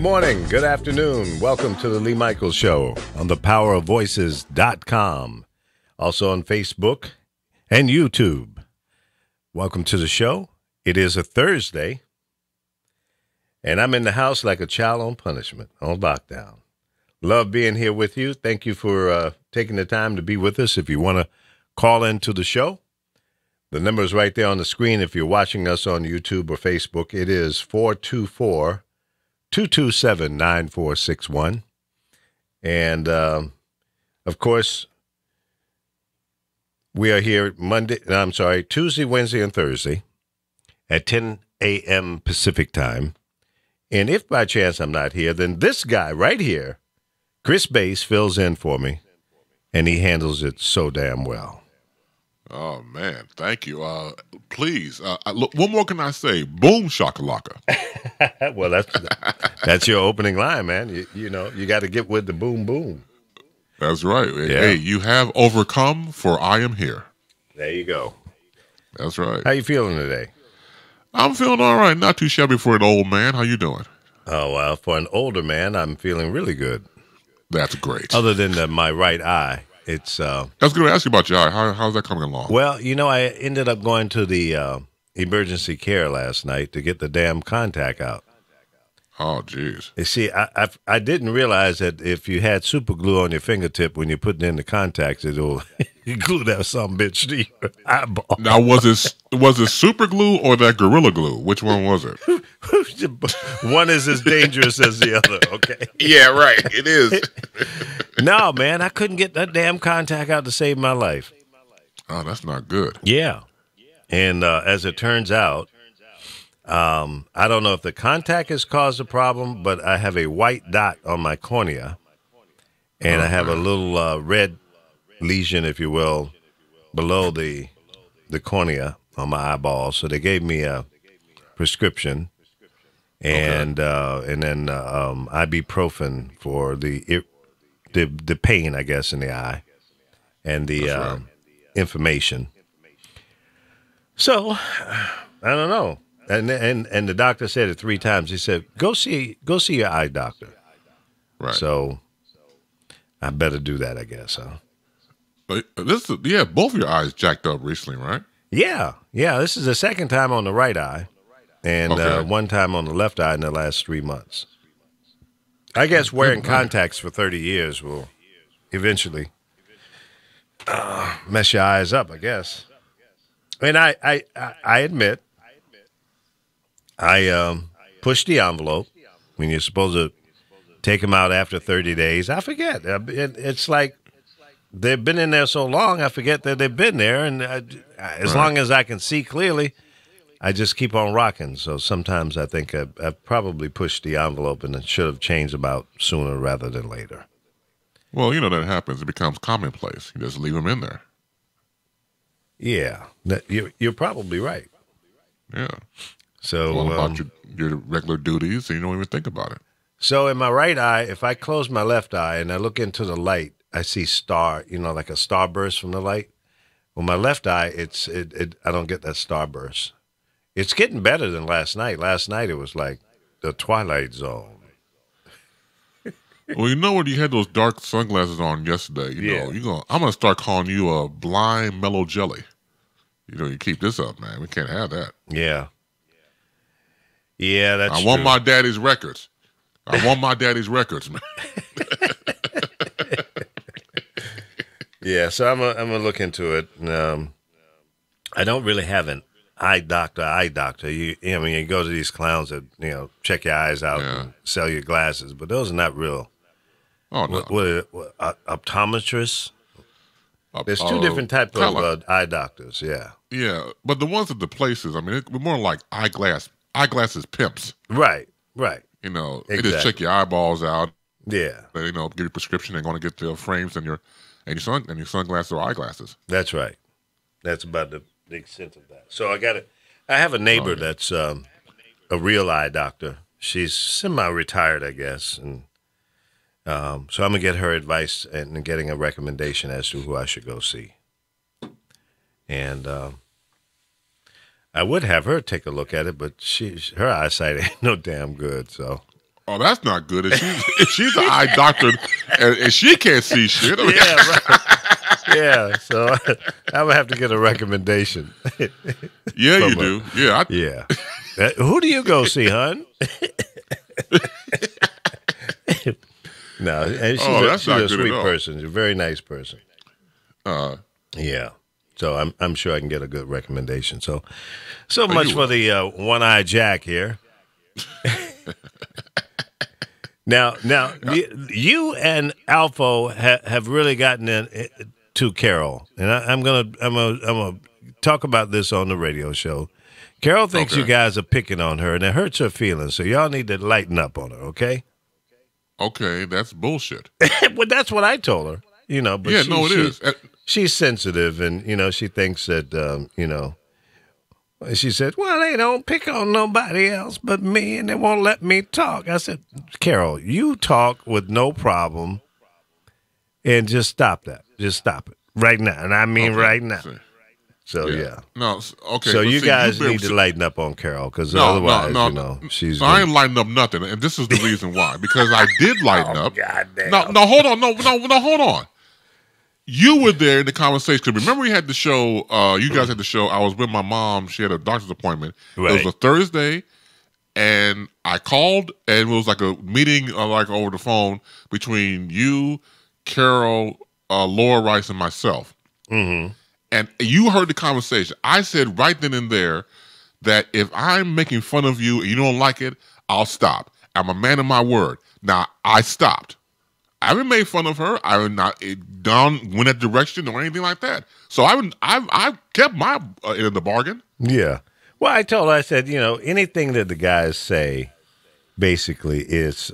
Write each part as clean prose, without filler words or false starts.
morning, good afternoon. Welcome to the Lee Michaels Show on thepowerofvoices.com. Also on Facebook and YouTube. Welcome to the show. It is a Thursday, and I'm in the house like a child on punishment, on lockdown. Love being here with you. Thank you for taking the time to be with us. If you want to call into the show, the number is right there on the screen. If you're watching us on YouTube or Facebook, it is 424-227-9461. And, of course, we are here Tuesday, Wednesday, and Thursday at 10 a.m. Pacific time. And if by chance I'm not here, then this guy right here, Chris Bass, fills in for me, and he handles it so damn well. Oh, man. Thank you. Please, look, what more can I say? Boom shakalaka. Well, that's your opening line, man. You know, you got to get with the boom, boom. That's right. Yeah. Hey, you have overcome, for I am here. There you go. That's right. How you feeling today? I'm feeling all right. Not too shabby for an old man. How you doing? Oh, well, for an older man, I'm feeling really good. That's great. Other than my right eye, it's... I was going to ask you about your eye. How's that coming along? Well, you know, I ended up going to the emergency care last night to get the damn contact out. Oh, jeez. You see, I didn't realize that if you had super glue on your fingertip when you're putting in the contacts, it'll glue that some bitch to your eyeball. Now, was it super glue or that Gorilla Glue? Which one was it? One is as dangerous as the other, okay? Yeah, right. It is. No, man, I couldn't get that damn contact out to save my life. Oh, that's not good. Yeah. And as it turns out, I don't know if the contact has caused a problem, but I have a white dot on my cornea, and I have a little red lesion, if you will, below the cornea on my eyeball. So they gave me a prescription, and then ibuprofen for the pain, I guess, in the eye, and the inflammation. So I don't know. And the doctor said it 3 times. He said, "Go see your eye doctor." Right. So I better do that, I guess, huh? Both of your eyes jacked up recently, right? Yeah. This is the second time on the right eye, and one time on the left eye in the last 3 months. I guess wearing contacts for 30 years will eventually mess your eyes up, I guess. And I admit, I pushed the envelope when you're supposed to take them out after 30 days. I forget. It's like they've been in there so long, I forget that they've been there. And as long as I can see clearly, I just keep on rocking. So sometimes I think I've probably pushed the envelope and it should have changed them out sooner rather than later. Well, you know that happens. It becomes commonplace. You just leave them in there. Yeah, you're probably right. Yeah. So about your regular duties, and you don't even think about it. So in my right eye, if I close my left eye and I look into the light, I see like a starburst from the light. Well, my left eye, I don't get that starburst. It's getting better than last night. Last night it was like the Twilight Zone. Well, you know when you had those dark sunglasses on yesterday, I'm gonna start calling you a blind mellow jelly. You keep this up, man. We can't have that. Yeah. Yeah, that's I want true. my daddy's records. I want my daddy's records, man. Yeah, so I'm gonna look into it. I don't really have an eye doctor. You go to these clowns that check your eyes out and sell you glasses, but those are not real. Oh no, what optometrists? There's 2 different types of eye doctors. Yeah. Yeah, but the ones at the places, I mean, it's more like eyeglasses pimps. Right. They just Exactly. check your eyeballs out. Yeah. They, give you a prescription. They're going to get the frames and your sunglasses or eyeglasses. That's right. That's about the extent of that. So I have a neighbor that's a real eye doctor. She's semi-retired, I guess, and so I'm gonna get her advice and getting a recommendation as to who I should go see. And I would have her take a look at it, but her eyesight ain't no damn good. So Oh, that's not good. If she's an eye doctor and she can't see shit. Yeah, right. Yeah, so I'm gonna have to get a recommendation. Yeah, you do. Yeah, yeah. Who do you go see, hon? No, and she's a sweet person. She's a very nice person. Yeah. So I'm sure I can get a good recommendation. So much for the One-Eye Jack here. Now, you and Alpha have really gotten into Carol, and I'm gonna talk about this on the radio show. Carol thinks you guys are picking on her, and it hurts her feelings. So y'all need to lighten up on her, okay? Okay, that's bullshit. Well, that's what I told her. But it is. She's sensitive, and she thinks that she said, "Well, they don't pick on nobody else but me, and they won't let me talk." I said, "Carol, you talk with no problem, and just stop that. Just stop it right now, and I mean right now." So yeah. No, okay. So you guys need to lighten up on Carol, because otherwise, she's. I ain't lighting up nothing, and this is the reason why. Because I did lighten up. Goddamn. No, hold on, no, hold on. You were there in the conversation. Because remember, we had the show. You guys had the show. I was with my mom. She had a doctor's appointment. Right. It was a Thursday, and I called, and it was like a meeting, like over the phone between you, Carol, Laura Rice, and myself. Mm-hmm. And you heard the conversation. I said right then and there that if I'm making fun of you and you don't like it, I'll stop. I'm a man of my word. Now, I stopped. I haven't made fun of her. I haven't went that direction or anything like that. So I've kept my end of the bargain. Yeah. Well, I told her, I said, anything that the guys say basically is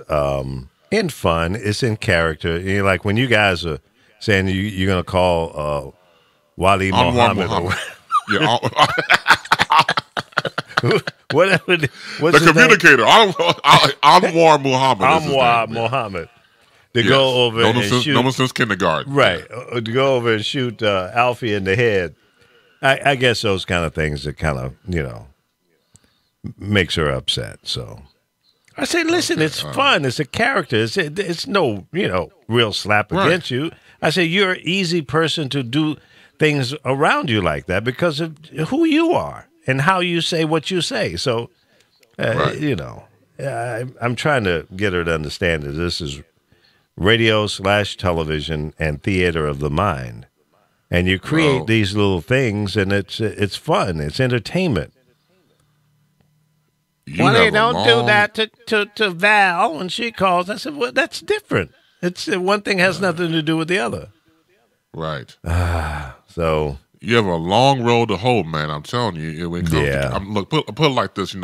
in fun. It's in character. Like when you guys are saying you're going to call Wali Muhammad. Yeah. Whatever. What's the communicator. Anwar Muhammad. Anwar Muhammad. To go over and shoot. No one since kindergarten. Right. To go over and shoot Alfie in the head. I guess those kind of things that kind of, makes her upset. So I say, listen, it's fun. It's a character. It's no, real slap against you. I say, you're an easy person to do things around you like that because of who you are and how you say what you say. So, I'm trying to get her to understand that this is radio/television and theater of the mind. And you create these little things, and it's fun. It's entertainment. Well, they don't do that to Val when she calls. I said, well, that's different. It's one thing has nothing to do with the other. Right. So you have a long road to hoe, man. I'm telling you. When it comes look, put it like this.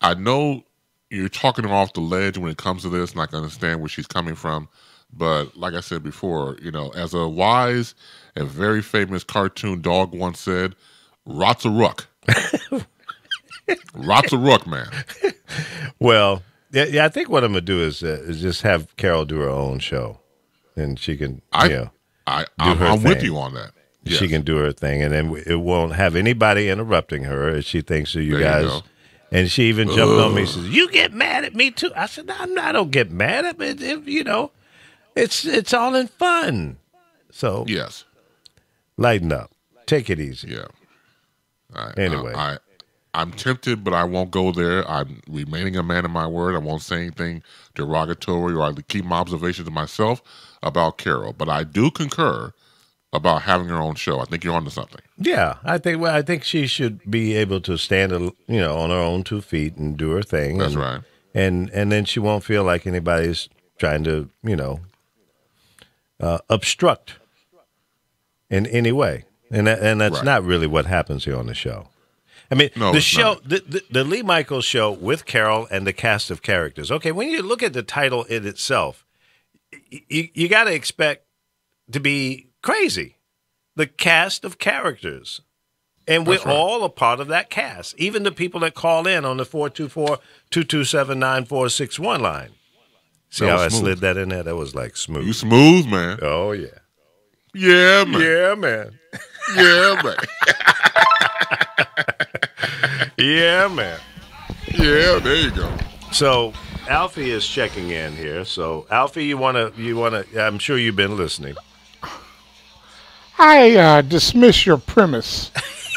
I know you're talking her off the ledge when it comes to this, and I can understand where she's coming from. But like I said before, as a wise and very famous cartoon dog once said, "Rots a ruck." Rots a ruck, man. Well, yeah. I think what I'm gonna do is just have Carol do her own show, and she can. I'm with you on that. Yes. She can do her thing, and then it won't have anybody interrupting her as she thinks of you guys. And she even jumped on me and says, "You get mad at me too?" I said, I don't get mad at it. It's all in fun. So yes, lighten up. Take it easy. Yeah. Anyway. I'm tempted, but I won't go there. I'm remaining a man of my word. I won't say anything derogatory, or I keep my observations to myself about Carol. But I do concur about having her own show. I think you're onto something. Yeah, I think she should be able to stand, on her own 2 feet and do her thing. That's right. And then she won't feel like anybody's trying to, obstruct in any way. And that's not really what happens here on the show. I mean, the show, the Lee Michaels show with Carol and the cast of characters. Okay, when you look at the title in itself, you got to expect to be crazy. The cast of characters. And we're all a part of that cast. Even the people that call in on the 424-227-9461 line. See how I slid that in there? That was like smooth. You smooth, man. Oh, yeah. Yeah, man. Yeah, man. Yeah, man. Yeah, man. Yeah, there you go. So Alfie is checking in here. So, Alfie, you wanna? I'm sure you've been listening. I dismiss your premise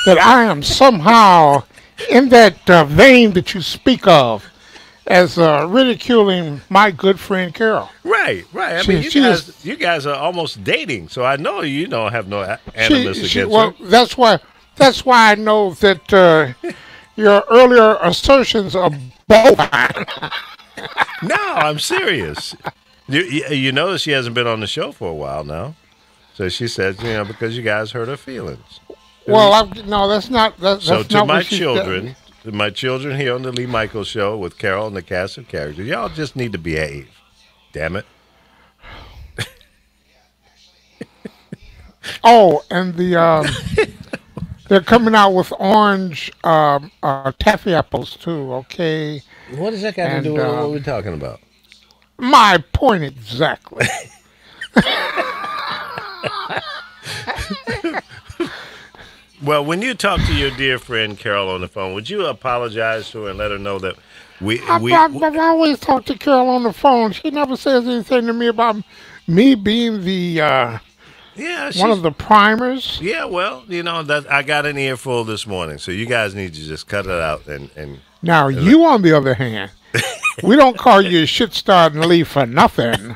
that I am somehow in that vein that you speak of as ridiculing my good friend Carol. Right. I mean, you guys are almost dating, so I know you don't have no animus against her. That's why I know that your earlier assertions are bovine. No, I'm serious. You notice she hasn't been on the show for a while now. So she says, because you guys hurt her feelings. Well, no, that's not. That's so not to what my children here on the Lee Michaels show with Carol and the cast of characters, y'all just need to behave. Damn it. Oh, and they're coming out with orange taffy apples too. Okay. What does that got to do with what we're talking about? My point exactly. Well, when you talk to your dear friend Carol on the phone, would you apologize to her and let her know that I always talk to Carol on the phone. She never says anything to me about me being the one of the primers. Yeah, well, that I got an earful this morning, so you guys need to just cut it out and. Now you, on the other hand, we don't call you shit starting Lee for nothing.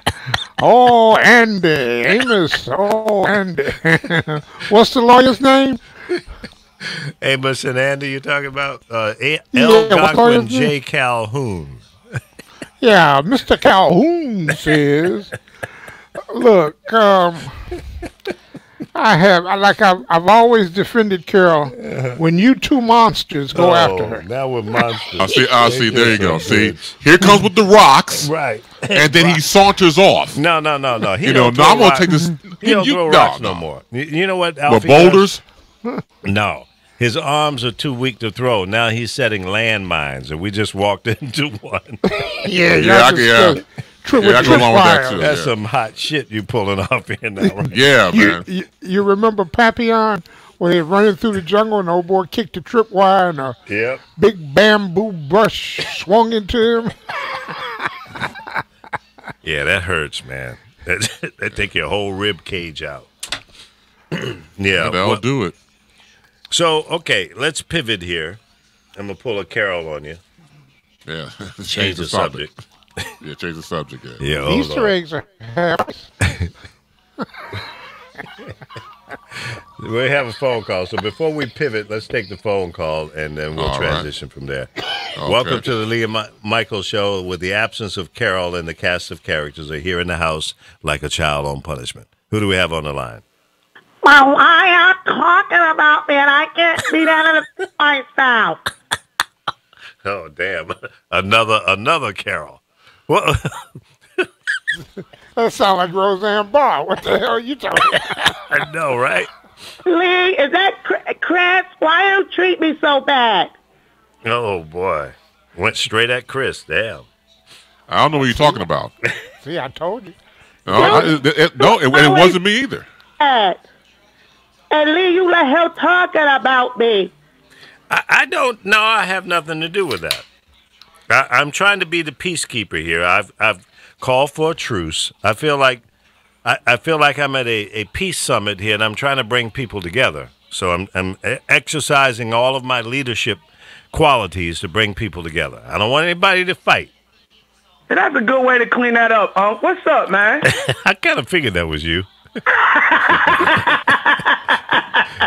Oh, Andy, Amos. Oh, Andy. What's the lawyer's name? Amos and Andy, you're talking about? Algonquin J. Calhoun. Yeah, Mr. Calhoun says, look, I've always defended Carol when you two monsters go after her. Now we're monsters. I see. There you go. See, here comes with the rocks. Right. And then he saunters off. No. I'm going to take this. He don't throw rocks no more. You know what, Alfie? Boulders? No. His arms are too weak to throw. Now he's setting landmines, and we just walked into one. Yeah. I go along with that too. That's some hot shit you pulling off here now, right? Yeah, man. You remember Papillon when he was running through the jungle and the old boy kicked the tripwire and a big bamboo brush swung into him? Yeah, that hurts, man. That take your whole rib cage out. That'll do it. So, okay, let's pivot here. I'm going to pull a Carol on you. Yeah. Change the subject. Yeah, change the subject. Yeah, Easter eggs are happy. We have a phone call. So before we pivot, let's take the phone call, and then we'll transition from there. Okay. Welcome to the Lee Michaels Show. With the absence of Carol and the cast of characters are here in the house like a child on punishment. Who do we have on the line? Well, why are you talking about me and I can't be that in myself? Oh, damn. Another Carol. Well, that sounds like Roseanne Barr. What the hell are you talking about? I know, right? Lee, is that Chris? Why you treat me so bad? Oh, boy. Went straight at Chris. Damn. I don't know what you're talking about. See, I told you. It wasn't me either. And Lee, you let him talking about me. I don't know. I have nothing to do with that. I'm trying to be the peacekeeper here. I've called for a truce. I feel like I'm at a peace summit here, and I'm trying to bring people together. So I'm exercising all of my leadership qualities to bring people together. I don't want anybody to fight. That's a good way to clean that up, Unc. What's up, man? I kind of figured that was you.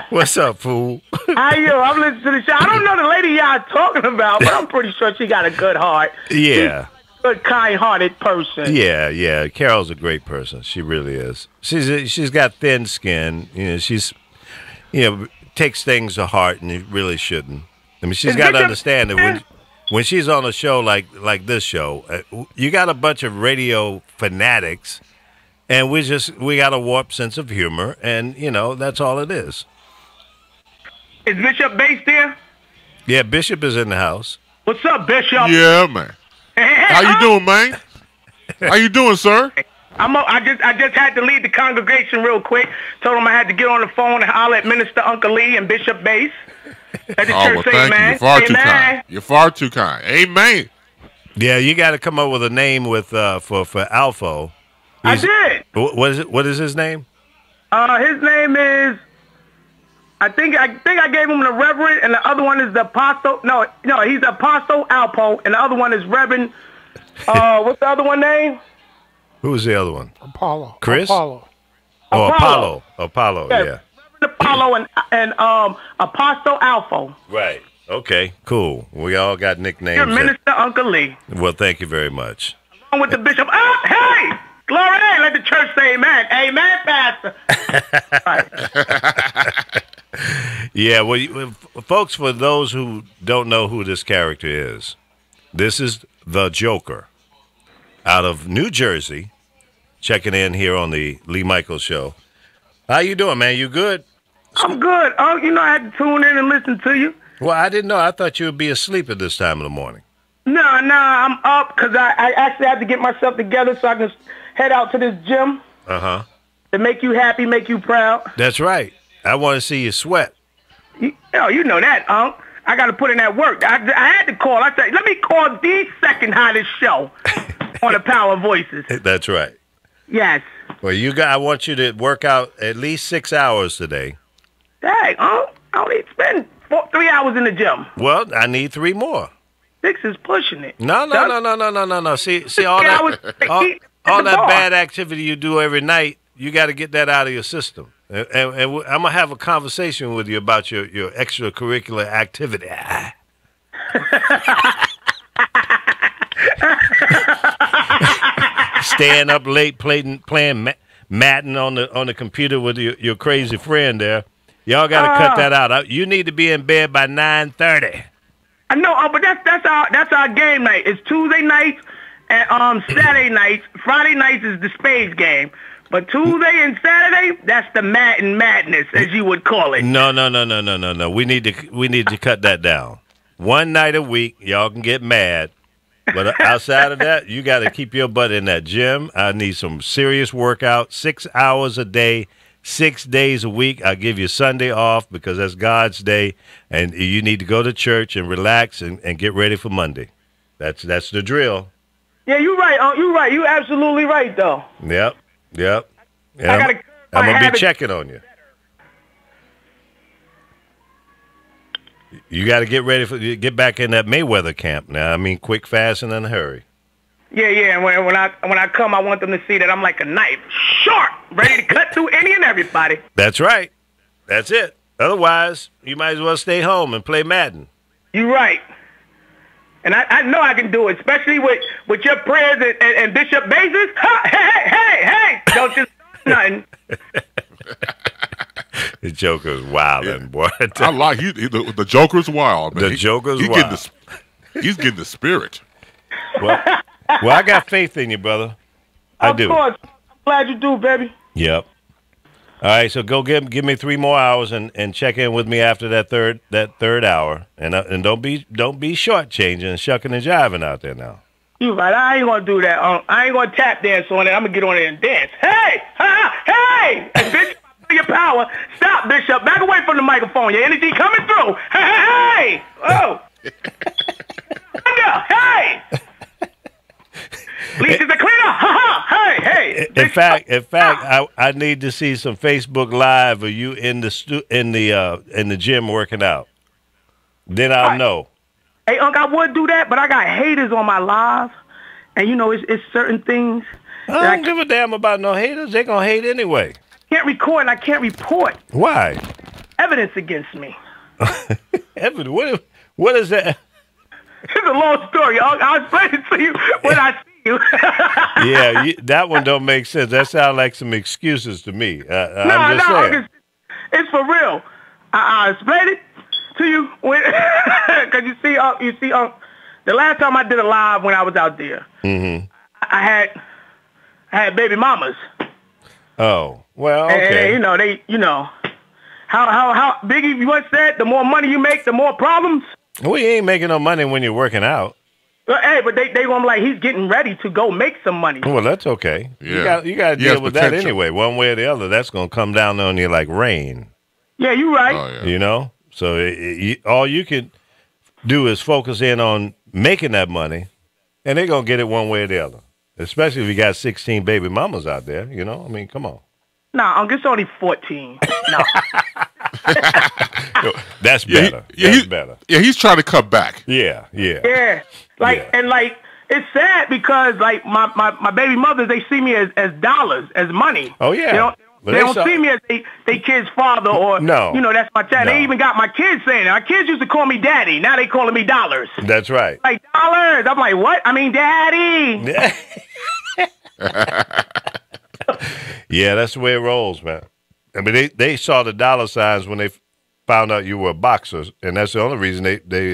What's up, fool? How you? I'm listening to the show. I don't know the lady y'all talking about, but I'm pretty sure she got a good heart. Yeah. She's a good, kind-hearted person. Yeah. Carol's a great person. She really is. She's got thin skin. She's takes things to heart, and you really shouldn't. I mean, she's got to understand that when she's on a show like this show, you got a bunch of radio fanatics, and we got a warped sense of humor, and that's all it is. Is Bishop Bass there? Yeah, Bishop is in the house. What's up, Bishop? Yeah, man. How you doing, man? How you doing, sir? I just had to leave the congregation real quick. Told him I had to get on the phone and holler at Minister Uncle Lee and Bishop Bass. At the church, well, thank you. You're far too kind. You're far too kind. Amen. Yeah, you got to come up with a name with for Alpho. I did. What is it? What is his name? His name is. I think I gave him the Reverend, and the other one is the Apostle. No, he's Apostle Alpo, and the other one is Reverend. What's the other one name? Who's the other one? Apollo. Chris? Apollo. Oh, Apollo. Apollo, yeah. Reverend Apollo and Apostle Alpho. Right. Okay, cool. We all got nicknames. Your Minister Uncle Lee. Well, thank you very much. Along with the bishop. Oh, hey! Glory, let the church say amen. Amen, Pastor. Right. Yeah, well, folks, for those who don't know who this character is, this is the Joker out of New Jersey, checking in here on the Lee Michaels Show. How you doing, man? You good? I'm good. Oh, I had to tune in and listen to you. Well, I didn't know. I thought you would be asleep at this time of the morning. No, I'm up because I actually have to get myself together so I can head out to this gym. Uh-huh. To make you happy, make you proud. That's right. I want to see you sweat. You know that, Unc. I got to put in that work. I had to call. I said, let me call the second hottest show on the Power Voices. That's right. Yes. Well, I want you to work out at least 6 hours today. Dang, Unc. I only spend 3 hours in the gym. Well, I need 3 more. 6 is pushing it. No. See all that bad activity you do every night, you got to get that out of your system. And I'm going to have a conversation with you about your extracurricular activity. Staying up late playing Madden on the computer with your crazy friend there. Y'all got to cut that out. You need to be in bed by 9:30. I know, but that's our game night. It's Tuesday nights and Saturday nights. Friday nights is the spades game. But Tuesday and Saturday, that's the Madden madness, as you would call it. No. We need to cut that down. One night a week, y'all can get mad. But outside of that, you got to keep your butt in that gym. I need some serious workout, 6 hours a day, 6 days a week. I'll give you Sunday off because that's God's day, and you need to go to church and relax and get ready for Monday. That's the drill. Yeah, you're right. You're right. You're absolutely right, though. Yep. And I'm going to be checking on you. You got to get back in that Mayweather camp now. I mean, quick, fast, and in a hurry. Yeah. When I come, I want them to see that I'm like a knife, sharp, ready to cut through any and everybody. That's right. That's it. Otherwise, you might as well stay home and play Madden. You're right. And I know I can do it, especially with your prayers and Bishop Bezos. Hey! Don't just nothing. The Joker's wilding, boy. I like the Joker's wild, man. The Joker's wild. He's getting the spirit. Well, I got faith in you, brother. I do. Of course. I'm glad you do, baby. Yep. All right, so go give me 3 more hours and check in with me after that third hour, and don't be shortchanging and shucking and jiving out there now. You right. I ain't gonna do that. I ain't gonna tap dance on it. I'm gonna get on there and dance. Hey! And Bishop, your power. Stop, Bishop. Back away from the microphone. Your energy coming through. Hey! Oh! Hey! Leashes are cleaner. Hey! In fact, I need to see some Facebook Live of you in the gym working out. Then I'll know. Hey, Unc, I would do that, but I got haters on my live, and it's certain things. I don't give a damn about no haters. They're gonna hate anyway. I can't record and I can't report. Why? Evidence against me. Evidence? What is that? It's a long story. I'll explain it to you when I see you. Yeah, that one don't make sense. That sounds like some excuses to me. I'm just saying. It's for real. I'll explain it to you because you see, the last time I did a live when I was out there, I had baby mamas. Oh, well, okay. And, how Biggie once said, the more money you make, the more problems. Well, you ain't making no money when you're working out. Hey, but they gonna be like, he's getting ready to go make some money. Well, that's okay. Yeah. You got to deal with that anyway, one way or the other. That's gonna come down on you like rain. Yeah, you're right. Oh, yeah. So all you can do is focus in on making that money, And they're going to get it one way or the other. Especially if you got 16 baby mamas out there, I mean, come on. Nah, it's only 14. No. That's better. That's better. Yeah, he's trying to cut back. Yeah. And it's sad because like my baby mothers, they see me as dollars, as money. Oh yeah. They don't see me as they kid's father or that's my child. No. They even got my kids saying it. My kids used to call me daddy. Now they calling me dollars. That's right. Like dollars. I'm like, what? I mean, daddy. Yeah, that's the way it rolls, man. I mean, they saw the dollar signs when they found out you were a boxer, and that's the only reason they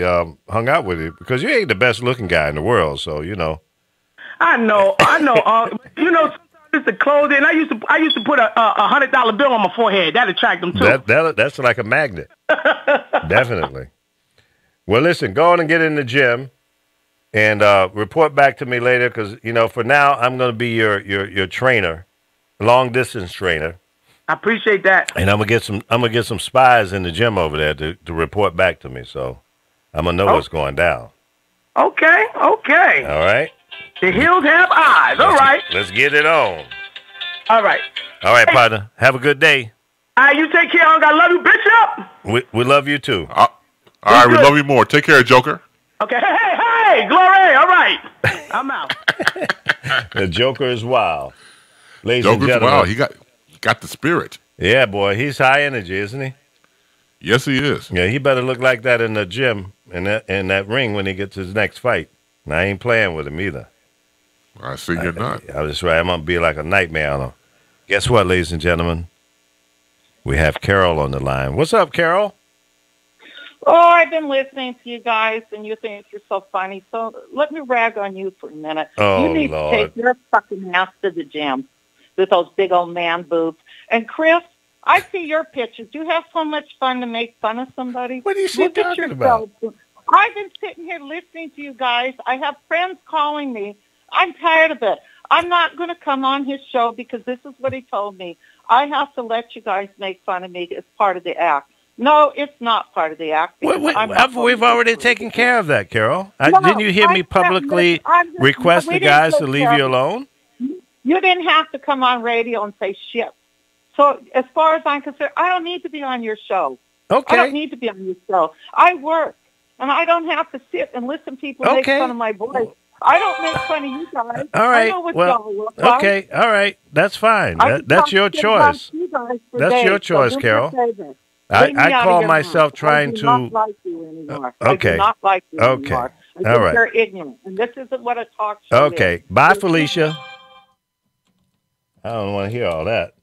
hung out with you, because you ain't the best looking guy in the world, so I know. Sometimes it's the clothing. I used to put a $100 bill on my forehead. That attract them too. That's like a magnet. Definitely. Well, listen, go on and get in the gym, and report back to me later, because for now I'm going to be your trainer, long distance trainer. I appreciate that. And I'm gonna get some spies in the gym over there to report back to me. So I'm gonna know what's going down. Okay. All right. The hills have eyes. All right. Let's get it on. All right. All right, partner. Have a good day. All right, you take care. I love you, Bishop. We love you too. All right, we love you more. Take care, Joker. Okay. Hey, Glory. All right. I'm out. The Joker is wild. Ladies Joker's and gentlemen. wild. He got the spirit. Yeah, boy. He's high energy, isn't he? Yes, he is. Yeah, he better look like that in the gym in that ring when he gets his next fight. And I ain't playing with him either. I see you're not. I'm just right. I'm going to be like a nightmare on him. Guess what, ladies and gentlemen? We have Carol on the line. What's up, Carol? Oh, I've been listening to you guys, and you think you're so funny. So let me rag on you for a minute. Oh, you need Lord. to take your fucking ass to the gym with those big old man boobs. And Chris, I see your pictures. You have so much fun to make fun of somebody. What are you talking about? I've been sitting here listening to you guys. I have friends calling me. I'm tired of it. I'm not going to come on his show because this is what he told me. I have to let you guys make fun of me as part of the act. No, it's not part of the act. We've already taken care of that, Carol. Didn't you hear me publicly request the guys to leave you alone? You didn't have to come on radio and say shit. So as far as I'm concerned, I don't need to be on your show. Okay. I don't need to be on your show. I work, and I don't have to sit and listen to people make fun of my voice. I don't make fun of you guys. All right. I know what y'all look like. Okay. All right. That's fine. That's your choice. That's your choice, Carol. I call myself trying to. I do not like you anymore. Okay. I do not like you anymore. I think all right. you're ignorant, and this isn't what a talk show is. Okay. Bye, Felicia. I don't want to hear all that.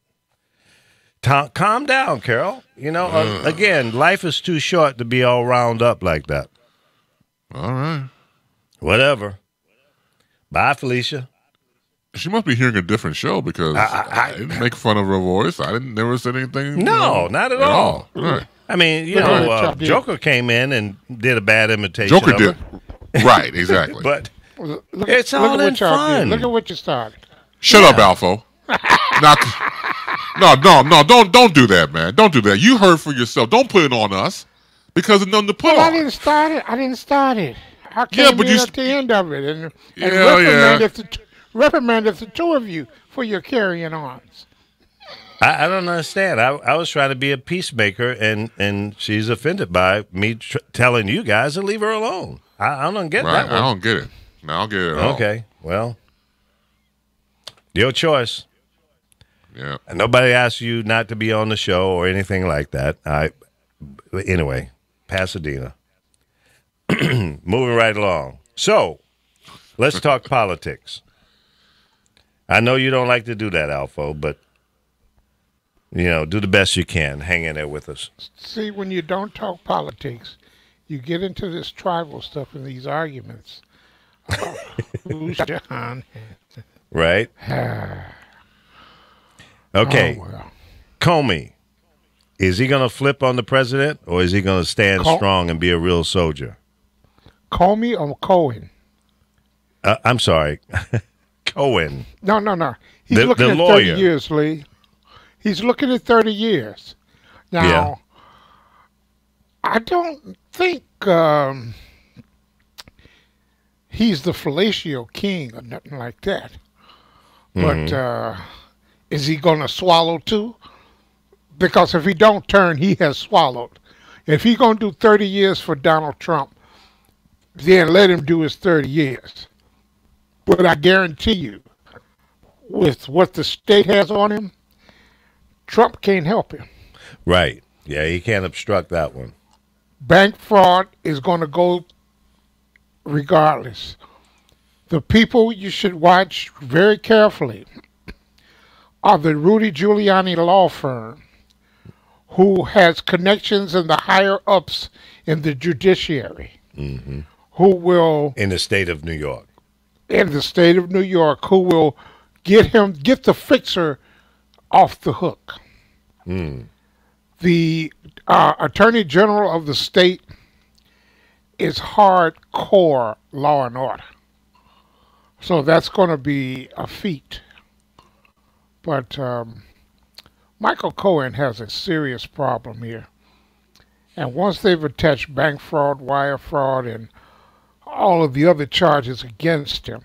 Calm down, Carol. Again, life is too short to be all wound up like that. All right. Whatever. Bye, Felicia. She must be hearing a different show because I didn't make fun of her voice. I never said anything. No, not at all. Right. I mean, Joker came in and did a bad imitation. Joker did. Right, exactly. But it's all in fun. Look at what you started. Shut up, Alpha. No, don't do that, man. Don't do that. You heard for yourself. Don't put it on us because it's nothing to put on. I didn't start it. I came in at the end of it and reprimanded the two of you for your carrying ons. I don't understand. I was trying to be a peacemaker, and she's offended by me telling you guys to leave her alone. I don't get that one. I don't get it. No, I don't get it at all. Okay, well, your choice. Yeah. And nobody asked you not to be on the show or anything like that. Anyway, Pasadena. Moving right along. So, let's talk politics. I know you don't like to do that, Alpha, but, do the best you can. Hang in there with us. See, when you don't talk politics, you get into this tribal stuff and these arguments. Who's John? Right? Okay. Oh, well. Comey, is he going to flip on the president, or is he going to stand strong and be a real soldier? Comey or Cohen? I'm sorry. Cohen. No. He's looking at 30 years, Lee. He's looking at 30 years. Now, I don't think he's the fellatio king or nothing like that. But is he going to swallow too? Because if he don't turn, he has swallowed. If he going to do 30 years for Donald Trump, then let him do his 30 years. But I guarantee you, with what the state has on him, Trump can't help him. Right. Yeah, he can't obstruct that one. Bank fraud is going to go regardless. The people you should watch very carefully are the Rudy Giuliani law firm, who has connections in the higher ups in the judiciary, who will in the state of New York. In the state of New York, who will get the fixer off the hook. The Attorney General of the state is hardcore law and order. So that's going to be a feat. But Michael Cohen has a serious problem here. And once they've attached bank fraud, wire fraud, and all of the other charges against him,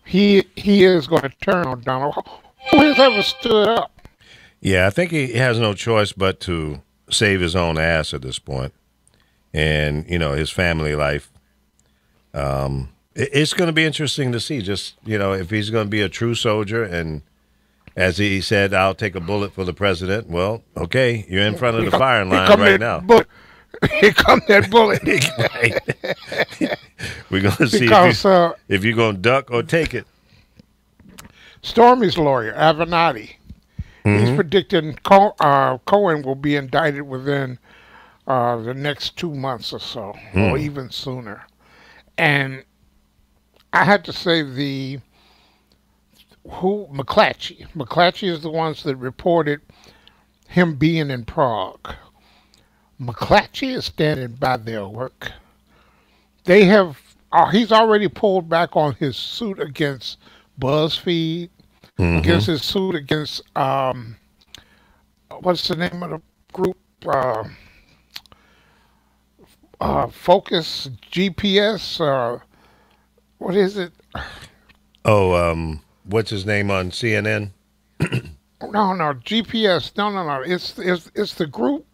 he is going to turn on Donald. Who has ever stood up? Yeah, I think he has no choice but to save his own ass at this point. And, his family life. It's going to be interesting to see just, if he's going to be a true soldier. And as he said, I'll take a bullet for the president. Well, okay, you're in front of the firing line right now. Here come that bullet. We're going to see if you're going to duck or take it. Stormy's lawyer, Avenatti, he's predicting Cohen will be indicted within the next 2 months or so, or even sooner. And I had to say McClatchy is the ones that reported him being in Prague. McClatchy is standing by their work. They have he's already pulled back on his suit against BuzzFeed, against his suit against what's the name of the group? Focus GPS. What is it? Oh, what's his name on CNN? No, GPS. No. It's the group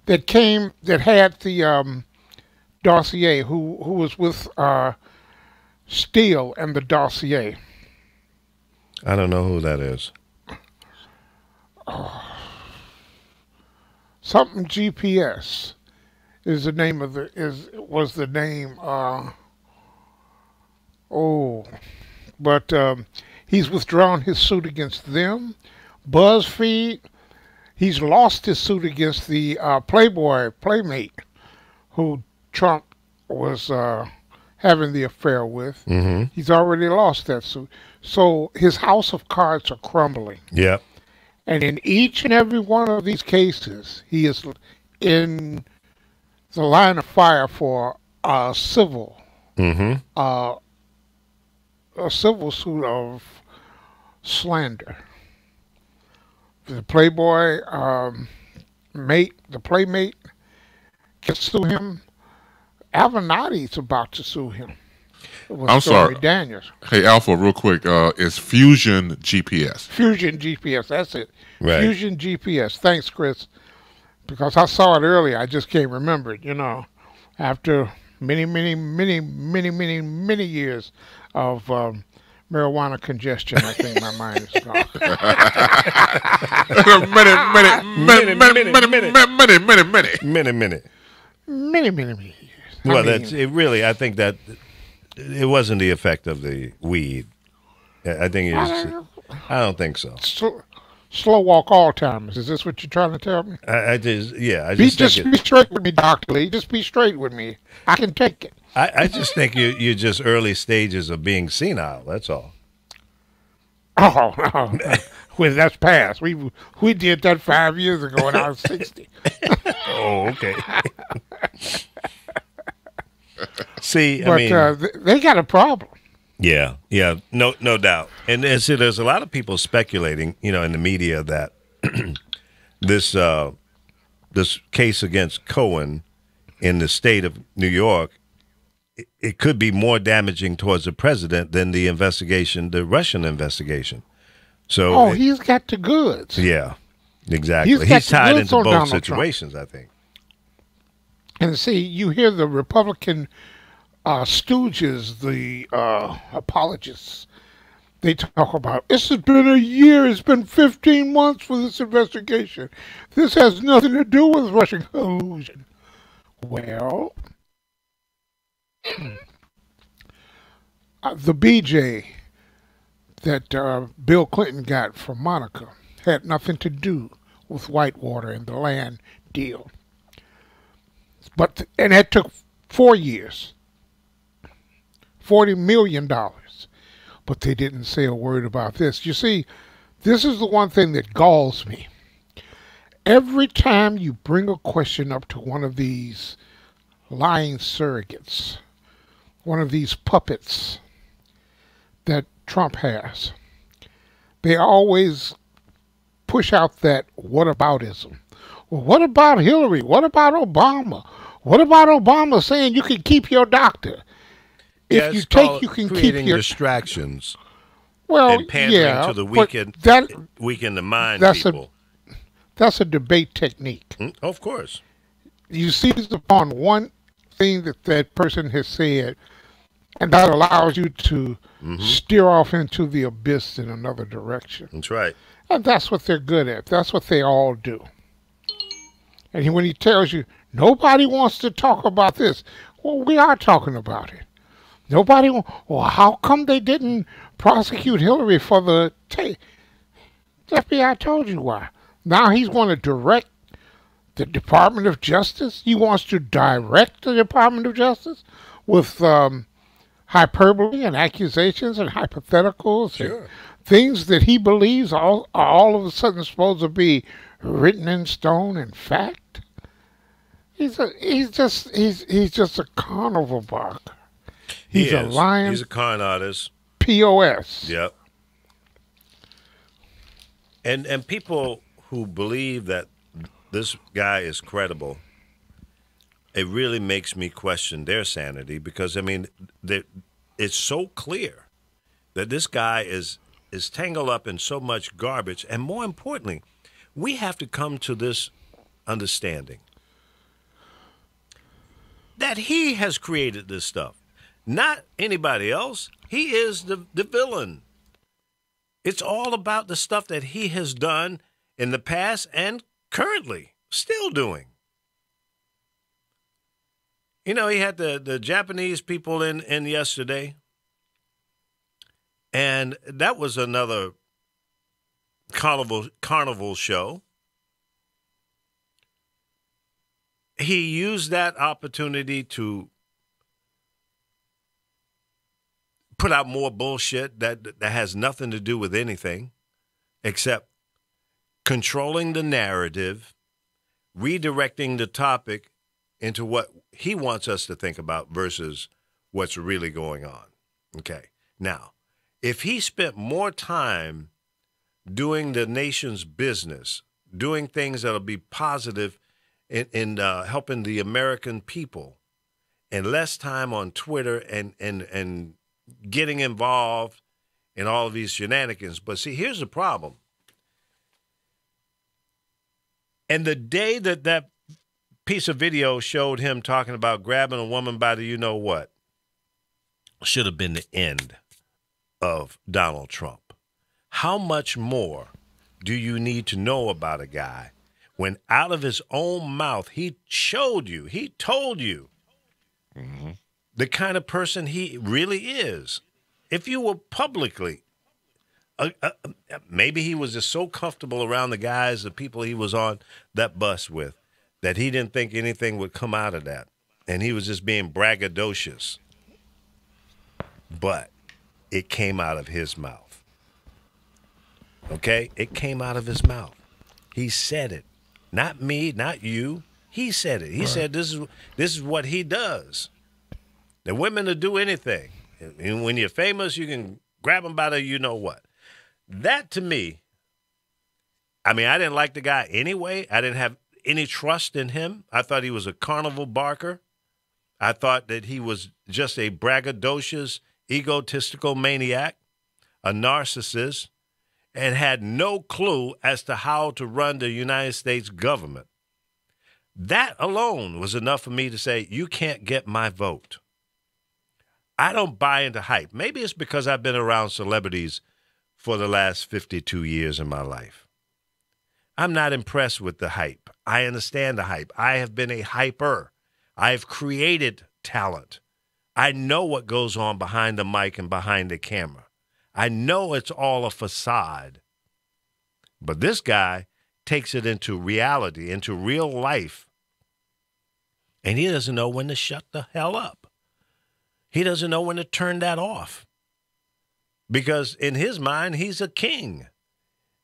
that had the dossier. Who was with Steele and the dossier. I don't know who that is. Something GPS is the name of was the name. But he's withdrawn his suit against them. BuzzFeed, he's lost his suit against the Playboy Playmate, who Trump was having the affair with. He's already lost that suit. So his house of cards are crumbling. Yeah. And in each and every one of these cases, he is in the line of fire for a civil suit of slander. The Playboy the Playmate can sue him. Avenatti's about to sue him. I'm sorry, Daniels. Hey, Alpha, real quick, it's Fusion GPS. Fusion GPS, that's it. Right. Fusion GPS. Thanks, Chris. Because I saw it earlier, I just can't remember it. After many years of marijuana congestion, I think my mind is gone. Many years. Well, that's it. Really, I think that it wasn't the effect of the weed. I think it's. I don't think so. Slow walk Alzheimer's. Is this what you're trying to tell me? I be straight with me, Dr. Lee. Just be straight with me. I can take it. I just think you're just early stages of being senile. That's all. Oh, no. Well, that's past. We did that 5 years ago when I was 60. Oh, okay. See, but, they got a problem. Yeah, no doubt. And there's a lot of people speculating, in the media that this case against Cohen in the state of New York it could be more damaging towards the president than the investigation, the Russian investigation. So, he's got the goods. Yeah, exactly. He's tied into both situations, I think. And see, you hear the Republican stooges, the apologists. They talk about, this has been a year, it's been 15 months for this investigation. This has nothing to do with Russian collusion. Well, the BJ that Bill Clinton got from Monica had nothing to do with Whitewater and the land deal. And that took 4 years, $40 million. But they didn't say a word about this. You see, this is the one thing that galls me. Every time you bring a question up to one of these lying surrogates, one of these puppets that Trump has, they always push out that whataboutism. Well, what about Hillary? What about Obama? What about Obama saying you can keep your doctor? If you take, you can keep your distractions. Well, and pandering to the weaken the mind people. That's a debate technique. Of course. You seize upon one thing that person has said, and that allows you to steer off into the abyss in another direction. That's right. And that's what they're good at. That's what they all do. And when he tells you, nobody wants to talk about this, well, we are talking about it. Nobody. Well, how come they didn't prosecute Hillary for the tape? The FBI told you why. Now he's going to direct the Department of Justice. He wants to direct the Department of Justice with hyperbole and accusations and hypotheticals and things that he believes are all of a sudden supposed to be written in stone and fact. He's just a carnival barker. He's a lion. He's a con artist. POS. Yep. And people who believe that this guy is credible, it really makes me question their sanity because, I mean, it's so clear that this guy is tangled up in so much garbage. And more importantly, we have to come to this understanding that he has created this stuff. Not anybody else. He is the villain. It's all about the stuff that he has done in the past and currently still doing. You know, he had the Japanese people in yesterday, and that was another carnival show. He used that opportunity to put out more bullshit that has nothing to do with anything except controlling the narrative, redirecting the topic into what he wants us to think about versus what's really going on. Okay. Now, if he spent more time doing the nation's business, doing things that'll be positive in helping the American people, and less time on Twitter and getting involved in all of these shenanigans. But see, here's the problem. And the day that piece of video showed him talking about grabbing a woman by the you-know-what should have been the end of Donald Trump. How much more do you need to know about a guy when out of his own mouth he showed you, he told you the kind of person he really is? If you were publicly, maybe he was just so comfortable around the guys, the people he was on that bus with, that he didn't think anything would come out of that. And he was just being braggadocious. But it came out of his mouth. Okay? It came out of his mouth. He said it. Not me, not you. He said it. He said this is what he does. The women will do anything. And when you're famous, you can grab them by the you-know-what. That, to me, I mean, I didn't like the guy anyway. I didn't have any trust in him. I thought he was a carnival barker. I thought that he was just a braggadocious, egotistical maniac, a narcissist, and had no clue as to how to run the United States government. That alone was enough for me to say, you can't get my vote. I don't buy into hype. Maybe it's because I've been around celebrities for the last 52 years in my life. I'm not impressed with the hype. I understand the hype. I have been a hyper. I've created talent. I know what goes on behind the mic and behind the camera. I know it's all a facade. But this guy takes it into reality, into real life. And he doesn't know when to shut the hell up. He doesn't know when to turn that off. Because in his mind, he's a king.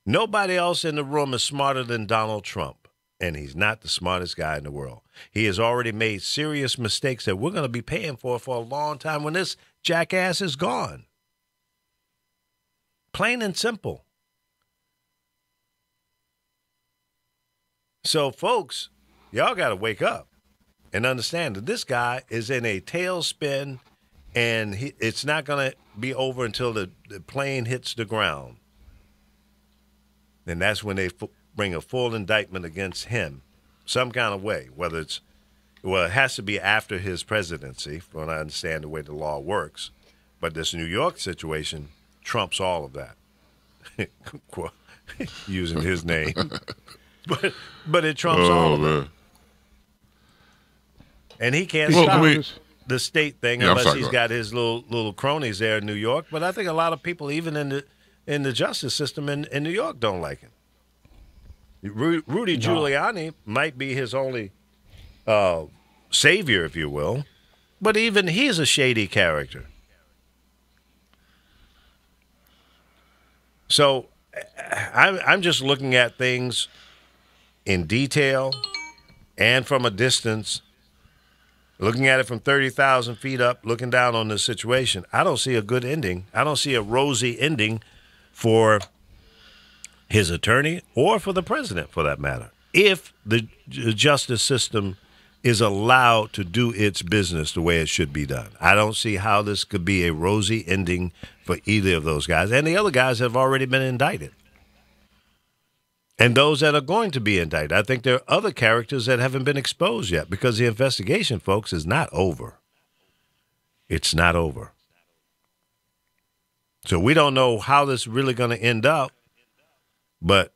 Nobody else in the room is smarter than Donald Trump. And he's not the smartest guy in the world. He has already made serious mistakes that we're going to be paying for a long time when this jackass is gone. Plain and simple. So, folks, y'all got to wake up and understand that this guy is in a tailspin, and it's not going to be over until the plane hits the ground. And that's when they bring a full indictment against him, some kind of way, whether it's, well, it has to be after his presidency, from what I understand the way the law works. But this New York situation trumps all of that, using his name. But it trumps all of it. And he can't stop the state thing unless he's got his little cronies there in New York. But I think a lot of people, even in the justice system in New York, don't like him. Rudy Giuliani might be his only savior, if you will. But even he's a shady character. So I'm just looking at things in detail and from a distance, looking at it from 30,000 feet up, looking down on this situation. I don't see a good ending. I don't see a rosy ending for his attorney or for the president, for that matter, if the justice system is allowed to do its business the way it should be done. I don't see how this could be a rosy ending for either of those guys. And the other guys have already been indicted. And those that are going to be indicted. I think there are other characters that haven't been exposed yet because the investigation, folks, is not over. It's not over. So we don't know how this is really going to end up, but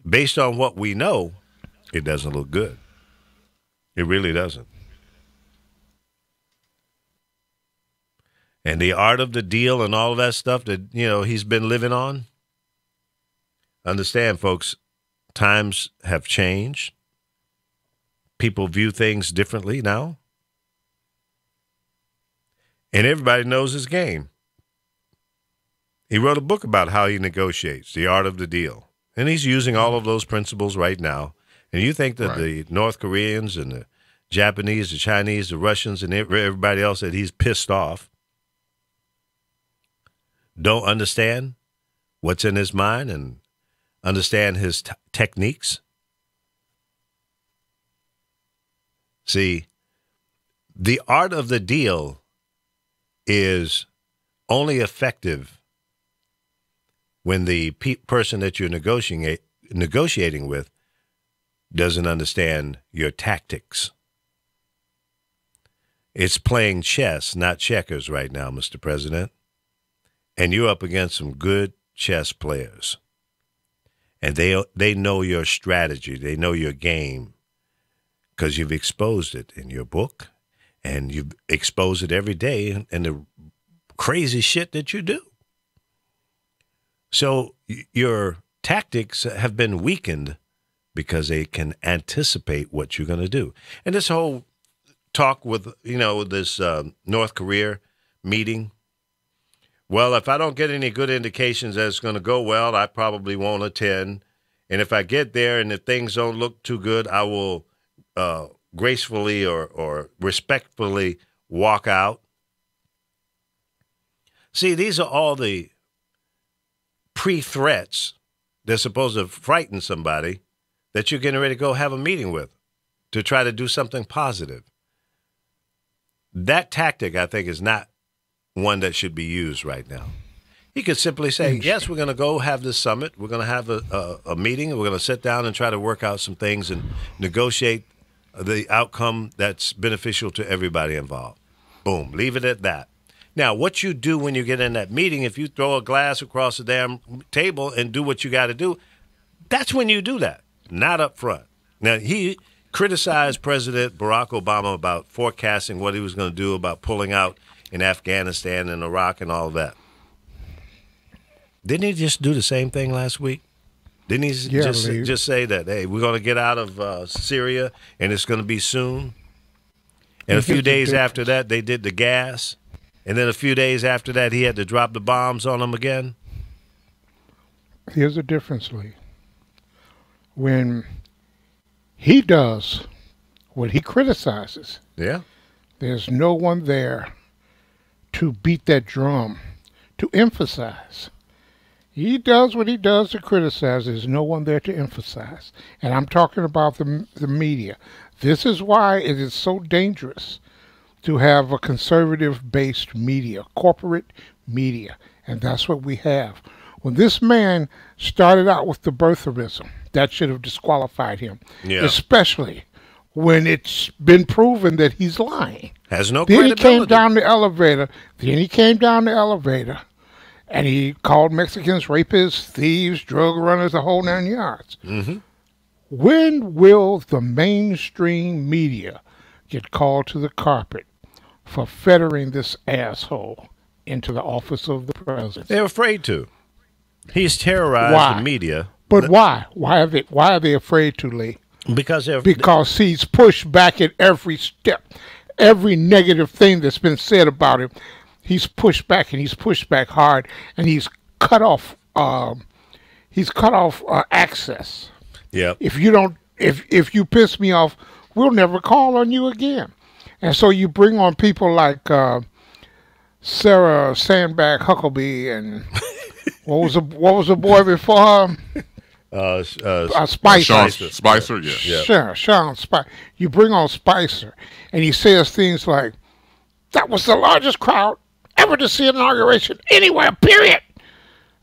based on what we know, it doesn't look good. It really doesn't. And the art of the deal and all of that stuff that, he's been living on. Understand, folks, times have changed. People view things differently now. And everybody knows his game. He wrote a book about how he negotiates, the art of the deal. And he's using all of those principles right now. And you think that the North Koreans and the Japanese, the Chinese, the Russians, and everybody else that he's pissed off don't understand what's in his mind and understand his techniques? See, the art of the deal is only effective when the person that you're negotiating with doesn't understand your tactics. It's playing chess, not checkers right now, Mr. President. And you're up against some good chess players. And they know your strategy. They know your game because you've exposed it in your book and you expose it every day in the crazy shit that you do. So your tactics have been weakened because they can anticipate what you're going to do. And this whole talk with, this North Korea meeting, well, if I don't get any good indications that it's going to go well, I probably won't attend. And if I get there and if things don't look too good, I will gracefully or respectfully walk out. See, these are all the pre-threats that's supposed to frighten somebody that you're getting ready to go have a meeting with to try to do something positive. that tactic, I think, is not one that should be used right now. He could simply say, yes, we're going to go have this summit. We're going to have a meeting. We're going to sit down and try to work out some things and negotiate the outcome that's beneficial to everybody involved. Boom. Leave it at that. Now, what you do when you get in that meeting, if you throw a glass across the damn table and do what you got to do, that's when you do that, not up front. Now, he criticized President Barack Obama about forecasting what he was going to do about pulling out in Afghanistan and Iraq and all of that. Didn't he just do the same thing last week? Didn't he just say that, hey, we're going to get out of Syria and it's going to be soon? And a few days after that, they did the gas. And then a few days after that, he had to drop the bombs on them again. Here's the difference, Lee. When he does what he criticizes, there's no one there to beat that drum, to emphasize. He does what he does to criticize. There's no one there to emphasize. And I'm talking about the media. This is why it is so dangerous to have a conservative-based media, corporate media. And that's what we have. When this man started out with the birtherism, that should have disqualified him. Yeah. Especially when it's been proven that he's lying. Has no credibility. Then he came down the elevator. And he called Mexicans rapists, thieves, drug runners, the whole 9 yards. Mm-hmm. When will the mainstream media get called to the carpet for fettering this asshole into the office of the president? They're afraid to. He's terrorized the media. But why? Why are they afraid to, Lee? Because he's pushed back at every step. Every negative thing that's been said about him, he's pushed back, and he's pushed back hard, and he's cut off. Access. Yeah. If you piss me off, we'll never call on you again. And so you bring on people like Sarah Sandbag Huckabee and what was the boy before her? Spicer. Spicer, yeah. Sure, Sean Spicer. You bring on Spicer, and he says things like, "That was the largest crowd ever to see an inauguration anywhere, period."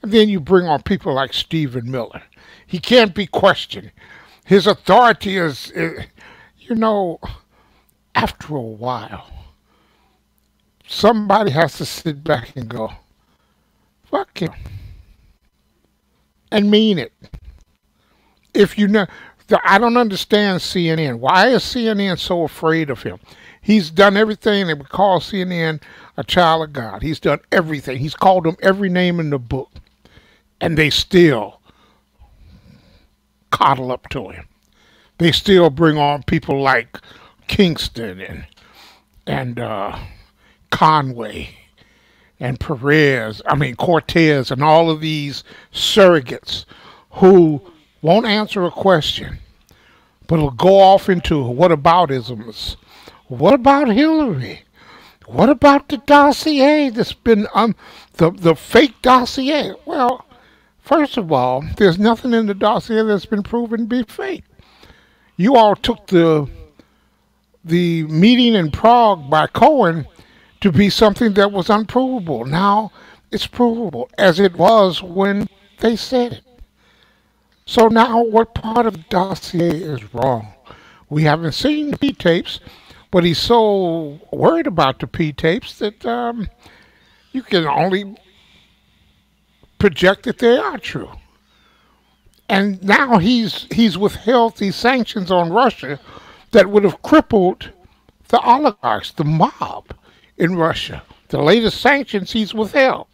And then you bring on people like Stephen Miller. He can't be questioned. His authority is after a while, somebody has to sit back and go, fuck him. And mean it. If you know, I don't understand CNN. Why is CNN so afraid of him? He's done everything that would call CNN a child of God. He's done everything. He's called them every name in the book. And they still coddle up to him. They still bring on people like Kingston and Conway and Cortez and all of these surrogates who won't answer a question, but will go off into whataboutisms. What about Hillary? What about the dossier that's been the fake dossier? Well, first of all, there's nothing in the dossier that's been proven to be fake. You all took the meeting in Prague by Cohen to be something that was unprovable. Now it's provable, as it was when they said it. So now what part of the dossier is wrong? We haven't seen the P-tapes, but he's so worried about the P-tapes that you can only project that they are true. And now he's withheld these sanctions on Russia that would have crippled the oligarchs, the mob in Russia. The latest sanctions he's withheld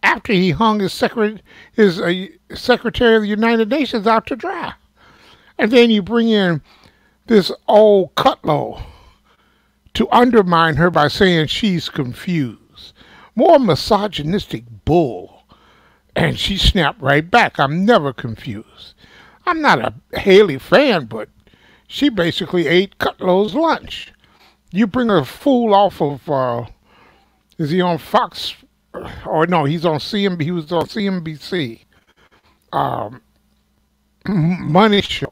after he hung his Secretary of the United Nations out to dry. And then you bring in this old Kudlow to undermine her by saying she's confused. More misogynistic bull. And she snapped right back. I'm never confused. I'm not a Haley fan, but she basically ate Kutlow's lunch. You bring a fool off of, is he on Fox? Or no, he's on CNBC. He was on CNBC. Money Show.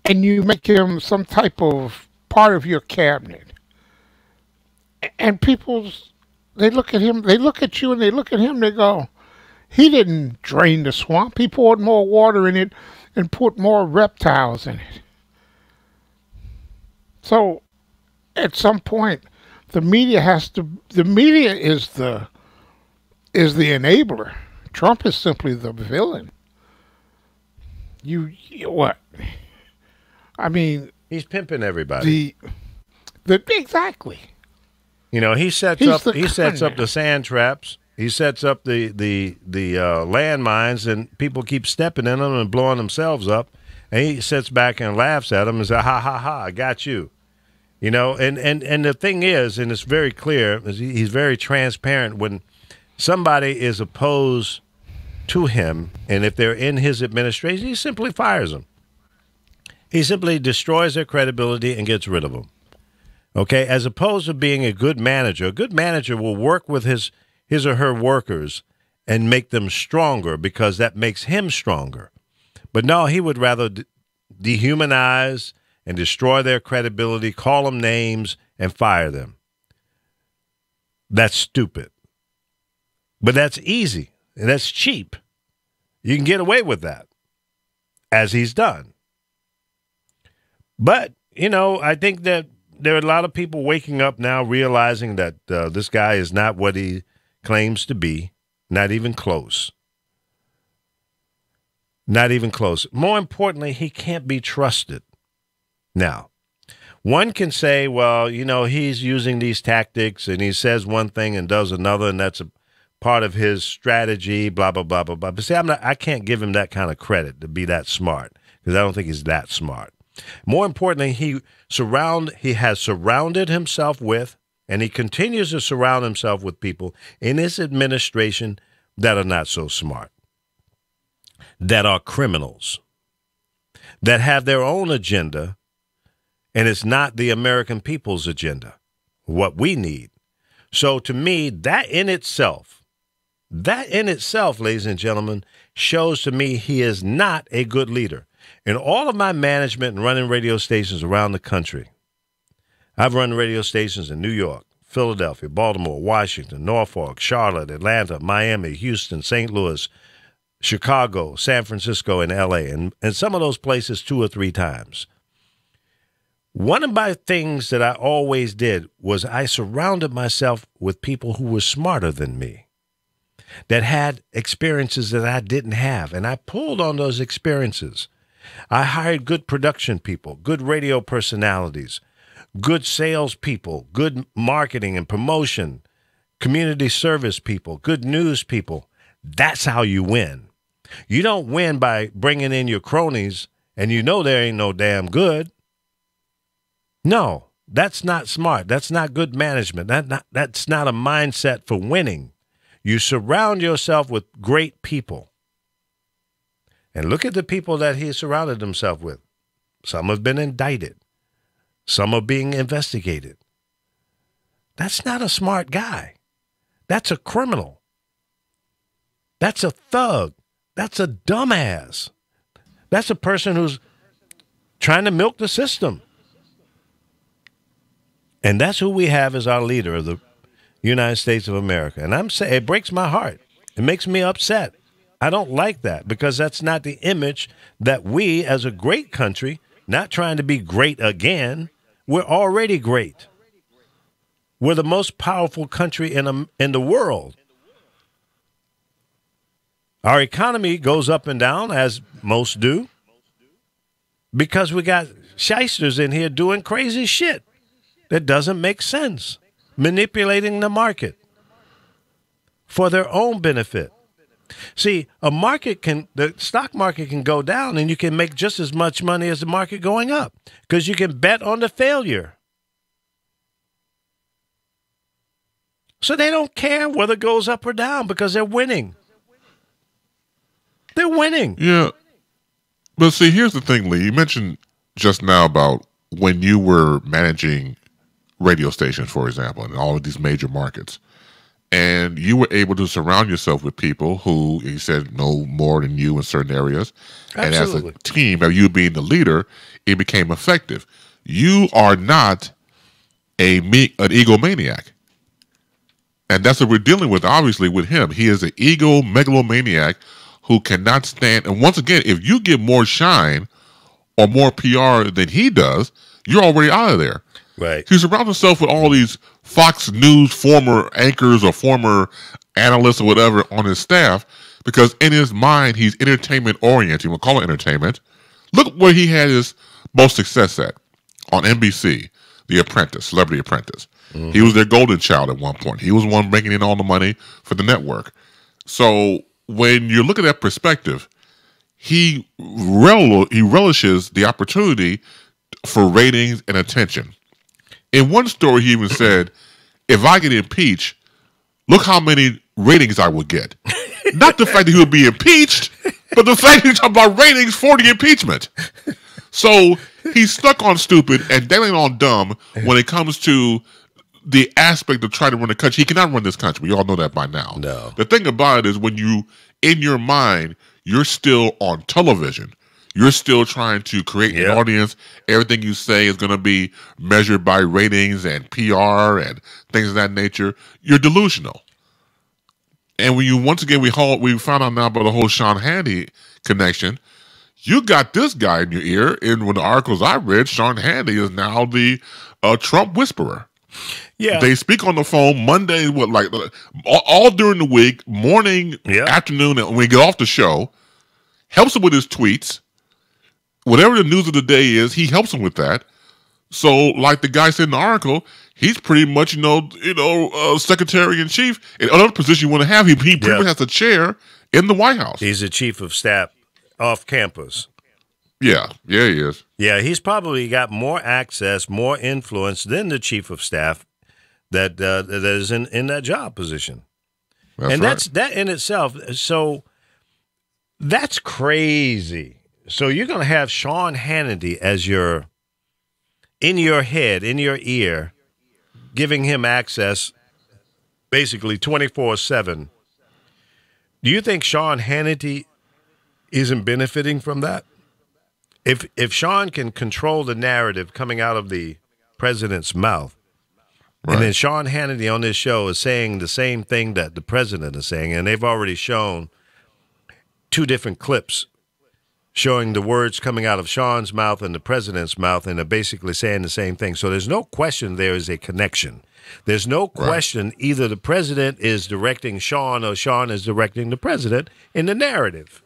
And you make him some type of part of your cabinet. And they look at him, they look at you, and they look at him, they go, he didn't drain the swamp. He poured more water in it and put more reptiles in it. So, at some point, the media is the enabler. Trump is simply the villain. You what? I mean, he's pimping everybody. Exactly. You know, he sets up the sand traps. He sets up the landmines, and people keep stepping in them and blowing themselves up. And he sits back and laughs at them and says, "Ha ha ha! I got you." You know, and the thing is, and it's very clear, he's very transparent when somebody is opposed to him, and if they're in his administration, he simply fires them. He simply destroys their credibility and gets rid of them. Okay, as opposed to being a good manager will work with his or her workers and make them stronger because that makes him stronger. But no, he would rather dehumanize and destroy their credibility, call them names, and fire them. That's stupid. But that's easy, and that's cheap. You can get away with that, as he's done. But, you know, I think that there are a lot of people waking up now realizing that this guy is not what he claims to be, not even close. Not even close. More importantly, he can't be trusted. Now, one can say, well, you know, he's using these tactics and he says one thing and does another, and that's a part of his strategy, blah, blah, blah, blah, blah. But see, I can't give him that kind of credit to be that smart because I don't think he's that smart. More importantly, he has surrounded himself with, and he continues to surround himself with people in his administration that are not so smart, that are criminals, that have their own agenda, and it's not the American people's agenda, what we need. So to me, that in itself, ladies and gentlemen, shows to me he is not a good leader. In all of my management and running radio stations around the country, I've run radio stations in New York, Philadelphia, Baltimore, Washington, Norfolk, Charlotte, Atlanta, Miami, Houston, St. Louis, Chicago, San Francisco, and L.A., and some of those places 2 or 3 times. One of my things that I always did was I surrounded myself with people who were smarter than me, that had experiences that I didn't have, and I pulled on those experiences. I hired good production people, good radio personalities, good sales people, good marketing and promotion, community service people, good news people. That's how you win. You don't win by bringing in your cronies and you know there ain't no damn good. No, that's not smart. That's not good management. That's not a mindset for winning. You surround yourself with great people. And look at the people that he surrounded himself with. Some have been indicted. Some are being investigated. That's not a smart guy. That's a criminal. That's a thug. That's a dumbass. That's a person who's trying to milk the system. And that's who we have as our leader of the United States of America. And I'm saying it breaks my heart. It makes me upset. I don't like that because that's not the image that we as a great country, not trying to be great again, we're already great. We're the most powerful country in the world. Our economy goes up and down, as most do, because we got shysters in here doing crazy shit that doesn't make sense, manipulating the market for their own benefit. See, the stock market can go down and you can make just as much money as the market going up because you can bet on the failure. So they don't care whether it goes up or down because they're winning. They're winning. Yeah. But see, here's the thing, Lee. You mentioned just now about when you were managing radio stations, for example, in all of these major markets. And you were able to surround yourself with people who, you said, know more than you in certain areas. Absolutely. And as a team, of you being the leader, it became effective. You are not an egomaniac. And that's what we're dealing with, obviously, with him. He is an ego megalomaniac who cannot stand. And once again, if you get more shine or more PR than he does, you're already out of there. Right. He surrounds himself with all these Fox News former anchors or former analysts or whatever on his staff because in his mind, he's entertainment oriented. We'll call it entertainment. Look where he had his most success at on NBC, The Apprentice, Celebrity Apprentice. Mm-hmm. He was their golden child at one point. He was the one bringing in all the money for the network. So when you look at that perspective, he relishes the opportunity for ratings and attention. In one story, he even said, if I get impeached, look how many ratings I would get. Not the fact that he would be impeached, but the fact that he's talking about ratings for the impeachment. So he's stuck on stupid and dangling on dumb when it comes to the aspect of trying to run the country. He cannot run this country. We all know that by now. No. The thing about it is when you, in your mind, you're still on television. You're still trying to create an audience. Everything you say is going to be measured by ratings and PR and things of that nature. You're delusional. And when you, once again, we found out now about the whole Sean Hannity connection. You got this guy in your ear. And when the articles I read, Sean Hannity is now the Trump whisperer. Yeah. They speak on the phone Monday, all during the week, morning, afternoon, and when we get off the show, helps him with his tweets. Whatever the news of the day is, he helps him with that. So, like the guy said in the article, he's pretty much, secretary in chief. In another position you want to have, he pretty much has a chair in the White House. He's the chief of staff off campus. Yeah, he is. Yeah, he's probably got more access, more influence than the chief of staff that is in that job position. That's that in itself. So that's crazy. So you're going to have Sean Hannity as in your head, in your ear, giving him access basically 24/7. Do you think Sean Hannity isn't benefiting from that? If Sean can control the narrative coming out of the president's mouth, and then Sean Hannity on this show is saying the same thing that the president is saying, and they've already shown 2 different clips showing the words coming out of Sean's mouth and the president's mouth, and they're basically saying the same thing. So there's no question there is a connection. There's no question either the president is directing Sean or Sean is directing the president in the narrative.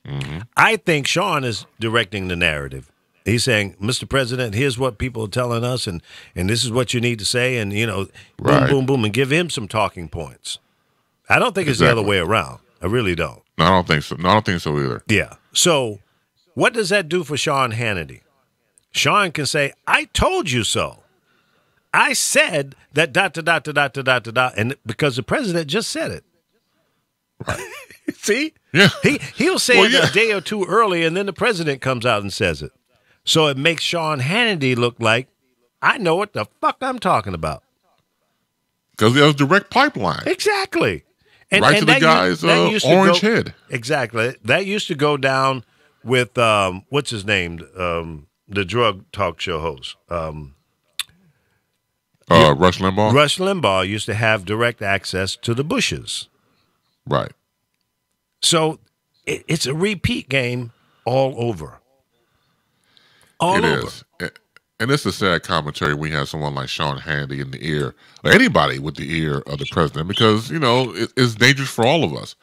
Mm-hmm. I think Sean is directing the narrative. He's saying, Mr. President, here's what people are telling us, and this is what you need to say, and, boom, boom, boom, and give him some talking points. I don't think it's the other way around. I really don't. No, I don't think so. No, I don't think so either. Yeah. So what does that do for Sean Hannity? Sean can say, I told you so. I said that ... and because the president just said it. Right. See? Yeah. He'll say it a day or two early, and then the president comes out and says it. So it makes Sean Hannity look like, I know what the fuck I'm talking about. Because there's direct pipeline. Exactly. And to the guy's orange head. Exactly. That used to go down with, what's his name? The drug talk show host. Rush Limbaugh? Rush Limbaugh used to have direct access to the Bushes. Right. So it's a repeat game all over. All over. It is. And it's a sad commentary when you have someone like Sean Hannity in the ear, or anybody with the ear of the president, because, it's dangerous for all of us.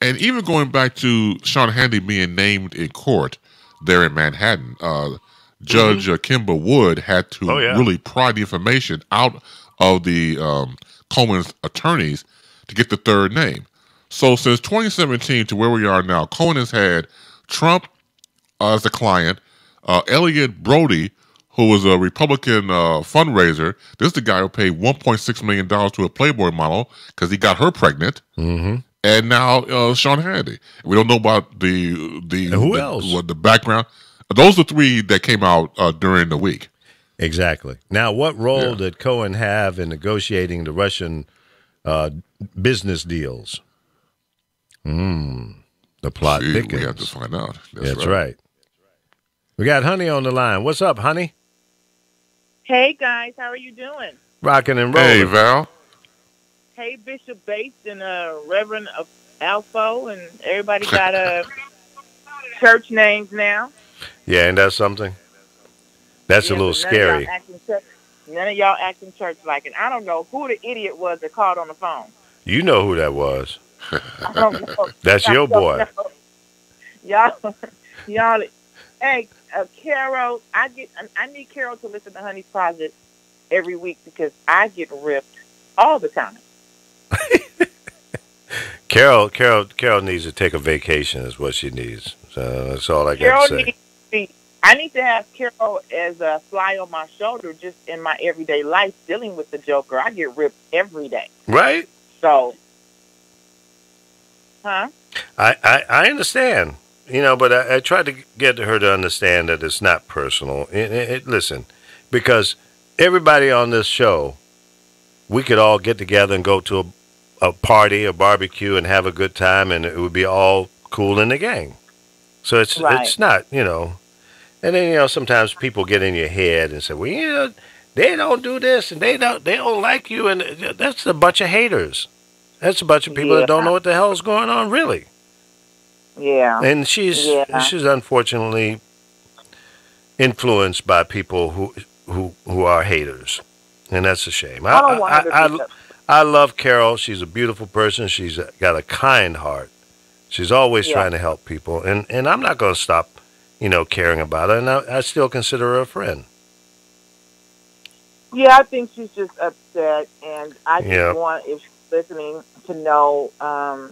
And even going back to Sean Hannity being named in court there in Manhattan, Judge Kimber Wood had to really pry the information out of the Cohen's attorneys to get the third name. So since 2017 to where we are now, Cohen has had Trump as a client, Elliot Brody, who was a Republican fundraiser. This is the guy who paid $1.6 million to a Playboy model because he got her pregnant. Mm-hmm. And now Sean Hannity. We don't know about who else? The background. Those are 3 that came out during the week. Exactly. Now, what role did Cohen have in negotiating the Russian business deals? The plot thickens. We have to find out. That's right. We got Honey on the line. What's up, Honey? Hey, guys. How are you doing? Rocking and rolling. Hey, Val. Hey Bishop Bates and Reverend Alfo, and everybody got church names now. Yeah, ain't that something? That's a little scary. None of y'all acting church like it. I don't know who the idiot was that called on the phone. You know who that was. I don't know. That's your boy. Y'all. Hey, Carol, I need Carol to listen to Honey's Closet every week because I get ripped all the time. Carol needs to take a vacation. Is what she needs. So that's all I got to say. I need to have Carol as a fly on my shoulder just in my everyday life dealing with the Joker. I get ripped every day. Right? So, huh? I understand, but I tried to get her to understand that it's not personal. Listen, because everybody on this show, we could all get together and go to a party, a barbecue, and have a good time, and it would be all cool in the gang. So it's not, And then, sometimes people get in your head and say, well, they don't do this and they don't like you. And that's a bunch of haters. That's a bunch of people that don't know what the hell is going on, really. Yeah. And she's unfortunately influenced by people who are haters. And that's a shame. I love Carol. She's a beautiful person. She's got a kind heart. She's always trying to help people. And I'm not going to stop caring about her, and I still consider her a friend. Yeah, I think she's just upset, and I just want, if she's listening, to know, I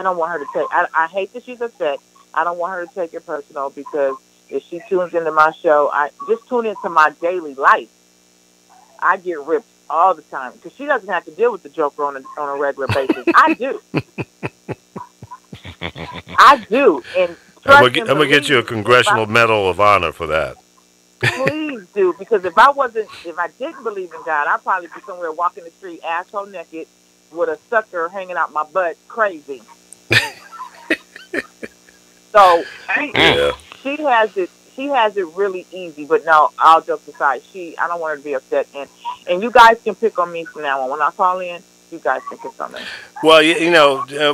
don't want her to take, I hate that she's upset. I don't want her to take it personal, because if she tunes into my show, I just tune into my daily life. I get ripped all the time, because she doesn't have to deal with the Joker on a regular basis. I do. I do, and I'm going to get you a Congressional Medal of Honor for that. Please do, because if I didn't believe in God, I'd probably be somewhere walking the street asshole naked with a sucker hanging out my butt crazy. So she has it really easy, but no, all jokes aside, I don't want her to be upset, and you guys can pick on me from now on. When I call in, you guys can pick on me. Well,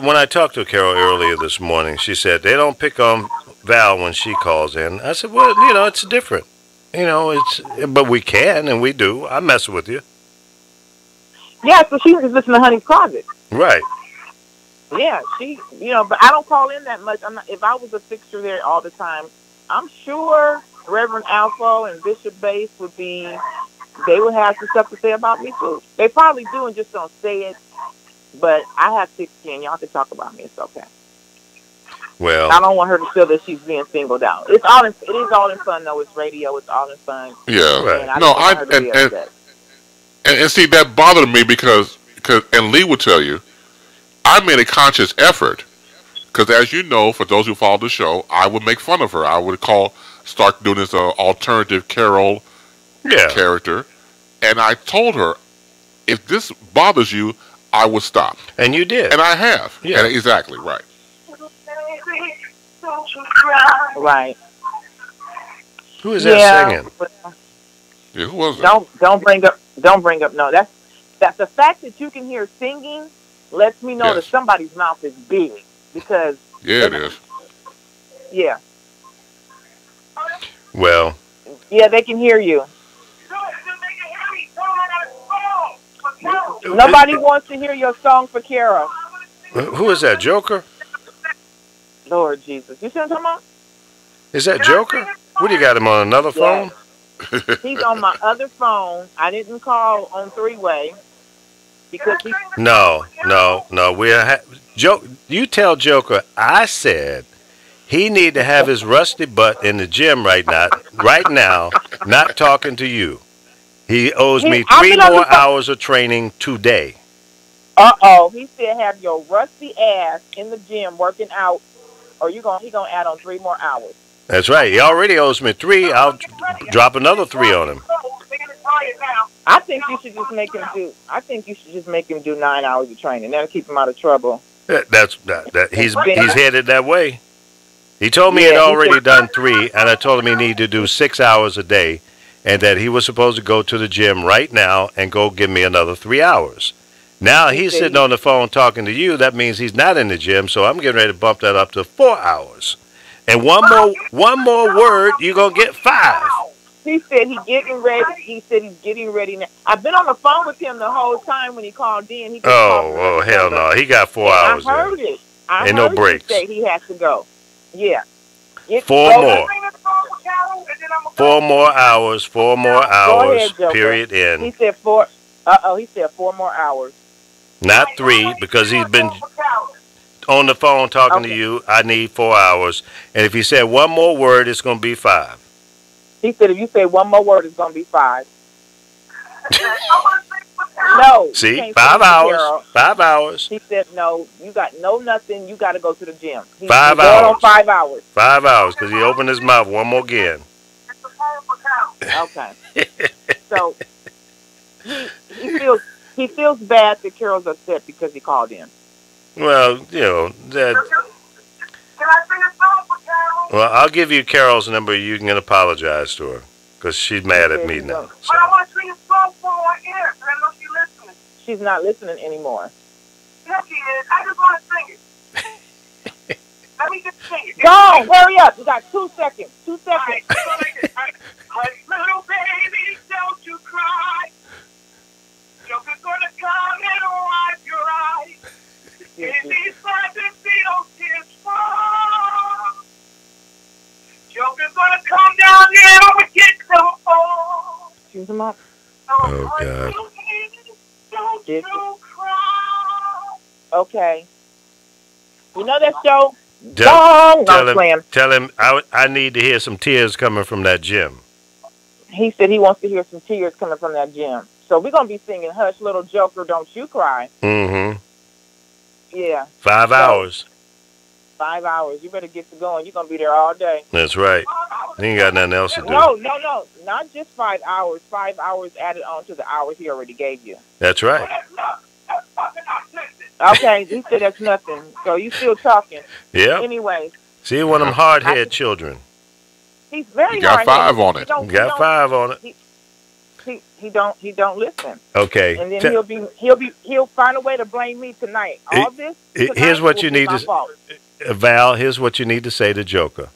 when I talked to Carol earlier this morning, she said they don't pick on Val when she calls in. I said, well, it's different. But we can and we do. I mess with you. Yeah, so she was listening to Honey's Closet. Right. Yeah, but I don't call in that much. If I was a fixture there all the time, I'm sure Reverend Alfo and Bishop Bates they would have some stuff to say about me too. They probably do and just don't say it. But I have 16. Y'all can talk about me. It's okay. Well, I don't want her to feel that she's being singled out. It is all in fun, though. It's radio. It's all in fun. Yeah. Right. And see, that bothered me because Lee would tell you, I made a conscious effort because, as you know, for those who follow the show, I would make fun of her. I would start doing this alternative Carol character, and I told her, if this bothers you, I would stop. And you did. And I have. Yeah. And exactly, right. Right. Who is that singing? Yeah, who was that? Don't bring up. No, that's the fact that you can hear singing lets me know that somebody's mouth is big because. Yeah, it is. Yeah. Well. Yeah, they can hear you. Nobody wants to hear your song for Carol. Who is that, Joker? Lord Jesus. You see what I'm talking about? Is that Joker? What, do you got him on another phone? He's on my other phone. I didn't call on three-way because he... No. You tell Joker I said he need to have his rusty butt in the gym right now, not talking to you. He owes me 3 more hours of training today. Uh-oh. He said have your rusty ass in the gym working out, or he gonna add on 3 more hours. That's right. He already owes me 3. I'll drop another 3 on him. I think you should just make him do 9 hours of training. That'll keep him out of trouble. He's headed that way. He told me he'd already done 3, and I told him he needed to do 6 hours a day, and that he was supposed to go to the gym right now and go give me another 3 hours. Now he's sitting on the phone talking to you. That means he's not in the gym. So I'm getting ready to bump that up to 4 hours. And one more word, you're gonna get 5. He said he's getting ready. He said he's getting ready now. I've been on the phone with him the whole time when he called in. He hell no. He got 4 hours. I heard it. Ain't no breaks. He said he has to go. Yeah. 4 more. 4 more hours. 4 more hours. Ahead, period. End. He said 4. He said 4 more hours. Not 3, because he's been on the phone talking to you. I need 4 hours. And if he said one more word, it's going to be 5. He said if you say one more word, it's going to be 5. No. See, 5 hours. 5 hours. He said no. You got nothing. You got to go to the gym. 5 hours. Going on 5 hours. 5 hours, because he opened his mouth one more again. Okay. So he feels bad that Carol's upset because he called in. Well, that. Can I sing a song for Carol? Well, I'll give you Carol's number. You can apologize to her because she's mad at me now. So. But I want to sing a song for her on air, and I know she's listening. She's not listening anymore. Yes, she is. I just want to sing it. Let me just sing it. Go on, hurry up. You got 2 seconds. 2 seconds. All right. Little baby, don't you cry. Joker's gonna come and wipe your eyes. In these times and see those tears fall. Joker's gonna come down here and get them all. Choose them up. Oh, God. Don't you cry. Okay. You know that show? Tell him I need to hear some tears coming from that gym. He said he wants to hear some tears coming from that gym. So we're going to be singing Hush Little Joker, Don't You Cry. Mm-hmm. Yeah. 5 hours. 5 hours. You better get to going. You're going to be there all day. That's right. You ain't got nothing else to do. No. Not just 5 hours. 5 hours added on to the hours he already gave you. That's right. Okay, he said that's nothing. So you still talking. Yeah. Anyway. See, one of them hard-headed children. He's very got 5 on it. He got 5 on it. He don't listen. Okay. And then he'll find a way to blame me tonight. All this tonight here's what you need to Val, here's what you need to say to Joker.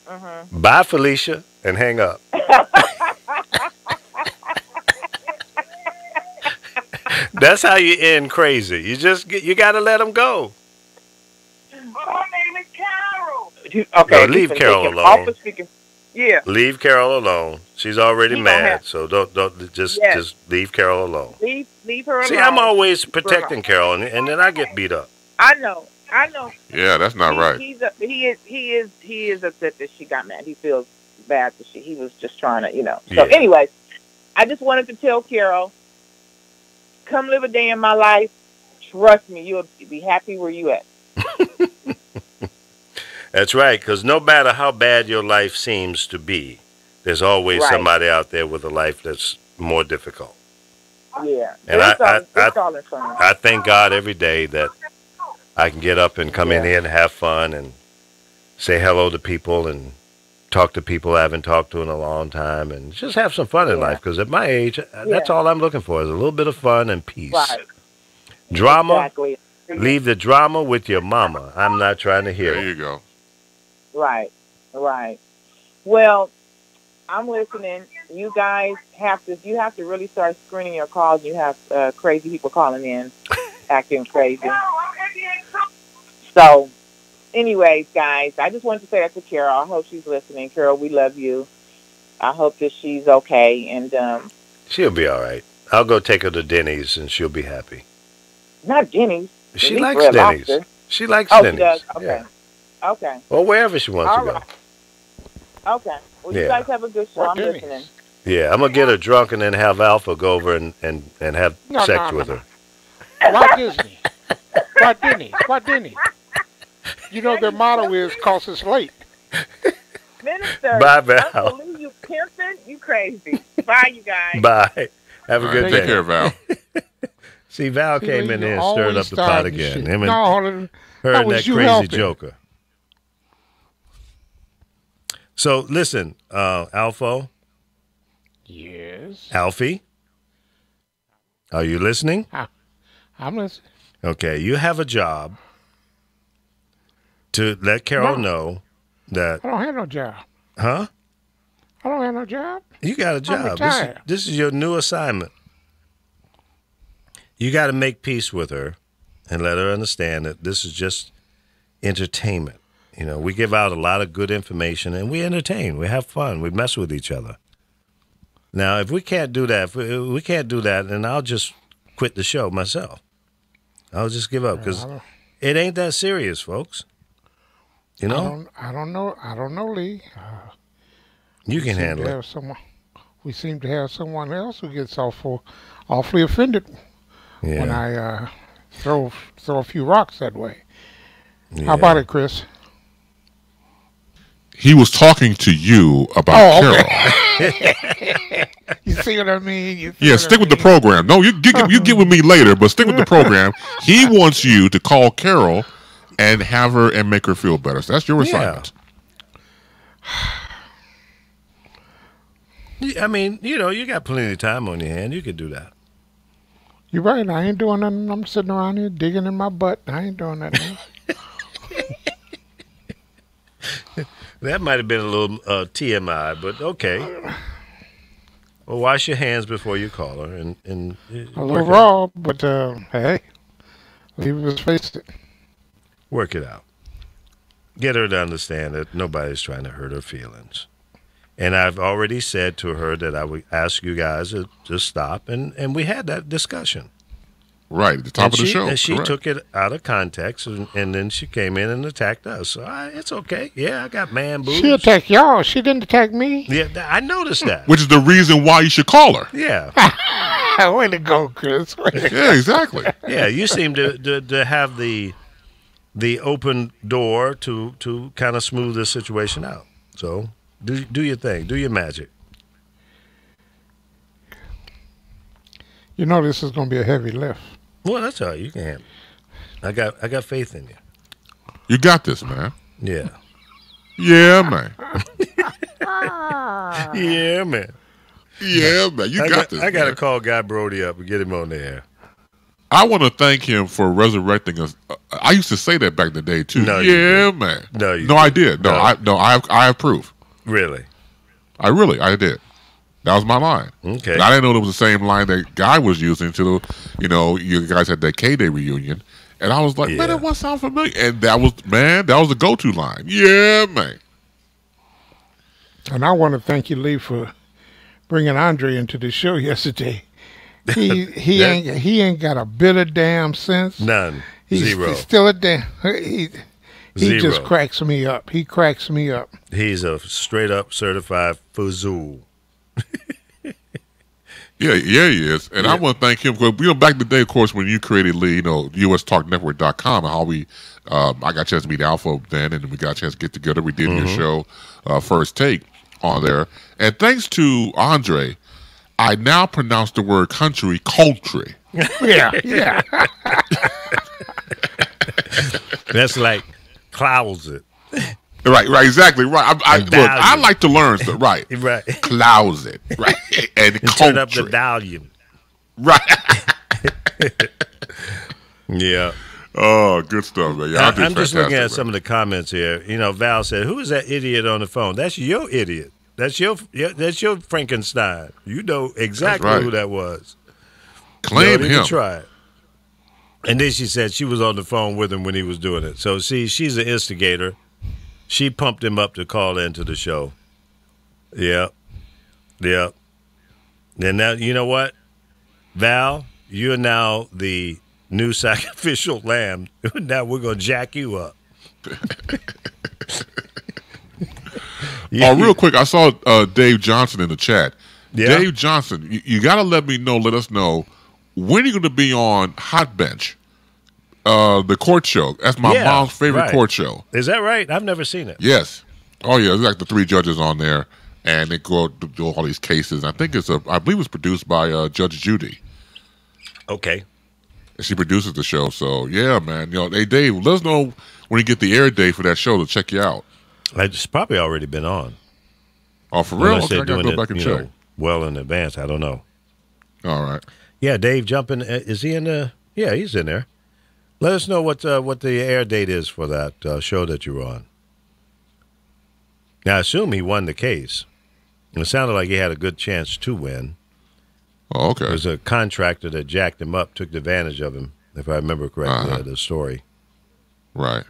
Mm-hmm. Bye, Felicia, and hang up. That's how you end crazy. You got to let him go. Her name is Carol. Okay. No, leave Carol alone. Yeah. Leave Carol alone. She's already mad, so don't just leave Carol alone. Leave her alone. See, I'm always protecting Carol, and then I get beat up. I know. Yeah, that's not right. He is upset that she got mad. He feels bad that he was just trying to, So anyway, I just wanted to tell Carol, come live a day in my life. Trust me, you'll be happy where you at. That's right, because no matter how bad your life seems to be, there's always somebody out there with a life that's more difficult. Yeah. And I I thank God every day that I can get up and come in here and have fun and say hello to people and talk to people I haven't talked to in a long time and just have some fun in life, because at my age, that's all I'm looking for is a little bit of fun and peace. Right. Drama, exactly. Leave the drama with your mama. I'm not trying to hear it. There you go. Right. Well, I'm listening. You guys have to really start screening your calls. You have crazy people calling in, acting crazy. So, anyways, guys, I just wanted to say that to Carol. I hope she's listening. Carol, we love you. I hope that she's okay. And she'll be all right. I'll go take her to Denny's, and she'll be happy. Not Denny's. She likes Denny's. She likes Denny's. She does? Okay. Yeah. Okay. Or wherever she wants to go. Okay. Well, you guys have a good show. I'm listening. Yeah, I'm going to get her drunk and then have Alpha go over and have sex with her. Why Disney? Why Disney? You know their motto is "'Cause it's late." Minister. Bye, Val. I believe you pimping. You crazy. Bye, you guys. Bye. Have a good day. Take care, Val. See, Val came in there and stirred up the pot again. Him and her and that crazy Joker. So, listen, Alpha. Yes. Alfie. Are you listening? I'm listening. Okay, you have a job to let Carol know that. I don't have no job. Huh? I don't have no job. You got a I'm job. retired. This is your new assignment. You got to make peace with her and let her understand that this is just entertainment. You know, we give out a lot of good information and we entertain. We have fun. We mess with each other. Now, if we can't do that, then I'll just quit the show myself. I'll just give up because it ain't that serious, folks. You know? I don't know, Lee. You can handle it. We seem to have someone else who gets awfully offended when I throw a few rocks that way. Yeah. How about it, Chris? He was talking to you about Carol. Okay. You see what I mean? Stick with the program. No, you get with me later, but stick with the program. He wants you to call Carol and have her and make her feel better. So that's your assignment. I mean, you got plenty of time on your hand. You could do that. You're right. I ain't doing nothing. I'm sitting around here digging in my butt. I ain't doing nothing. That might have been a little TMI, but okay. Well, wash your hands before you call her. And a little raw, but hey, let's face it. Work it out. Get her to understand that nobody's trying to hurt her feelings. And I've already said to her that I would ask you guys to just stop, and we had that discussion. Right, at the top of the show. And she took it out of context, and then she came in and attacked us. So it's okay. Yeah, I got man boobs. She attacked y'all. She didn't attack me. Yeah, I noticed that. Which is the reason why you should call her. Yeah. Way to go, Chris. Yeah, exactly. Yeah, you seem to have the open door to kind of smooth this situation out. So do your thing. Do your magic. You know this is going to be a heavy lift. Well, that's all right. You can handle it. I got faith in you. You got this, man. Yeah. Yeah, man. Yeah, man. Yeah, man. You got this. I got to call Guy Brody up and get him on the air. I want to thank him for resurrecting us. I used to say that back in the day too. No, man. No, I did. No, I have proof. Really? I did. That was my line. Okay. And I didn't know it was the same line that Guy was using until, you guys had that K-Day reunion. And I was like, man, that one sound familiar. And that was the go-to line. Yeah, man. And I want to thank you, Lee, for bringing Andre into the show yesterday. He ain't got a bit of damn sense. None. Zero. He's still a damn. He just cracks me up. He cracks me up. He's a straight up certified fool. Yeah, he is. And I want to thank him because, back in the day, of course, when you created Lee, USTalkNetwork.com, and how I got a chance to meet Alpha then, and we got a chance to get together. We did your show, First Take, on there. And thanks to Andre, I now pronounce the word country, cultry. Yeah. That's like closet. Right, exactly, right. I like to learn stuff, right. Right. Closet, right, and turn up the volume. Right. Yeah. Oh, good stuff, man. I'm just looking at some of the comments here. Val said, "Who is that idiot on the phone?" That's your idiot. That's your Frankenstein. You know exactly who that was. Claim him. Try it. And then she said she was on the phone with him when he was doing it. So see, she's an instigator. She pumped him up to call into the show. Yep. And now, you know what? Val, you're now the new sacrificial lamb. Now we're going to jack you up. Real quick, I saw Dave Johnson in the chat. Yeah. Dave Johnson, you got to let us know, when are you going to be on Hot Bench? The court show. That's my mom's favorite court show. Is that right? I've never seen it. Yes. Oh yeah, there's like the 3 judges on there, and they go do all these cases. I believe it's produced by Judge Judy. Okay. And she produces the show. So yeah, man. Hey Dave, let us know when you get the air date for that show to check you out. It's probably already been on. Oh, for real? Okay, I gotta go back and check. Well in advance. I don't know. All right. Yeah, Dave jumping. Is he in the Yeah, he's in there. Let us know what the air date is for that show that you were on. Now, I assume he won the case. It sounded like he had a good chance to win. Oh, okay. There was a contractor that jacked him up, took advantage of him, if I remember correctly, the story. Right.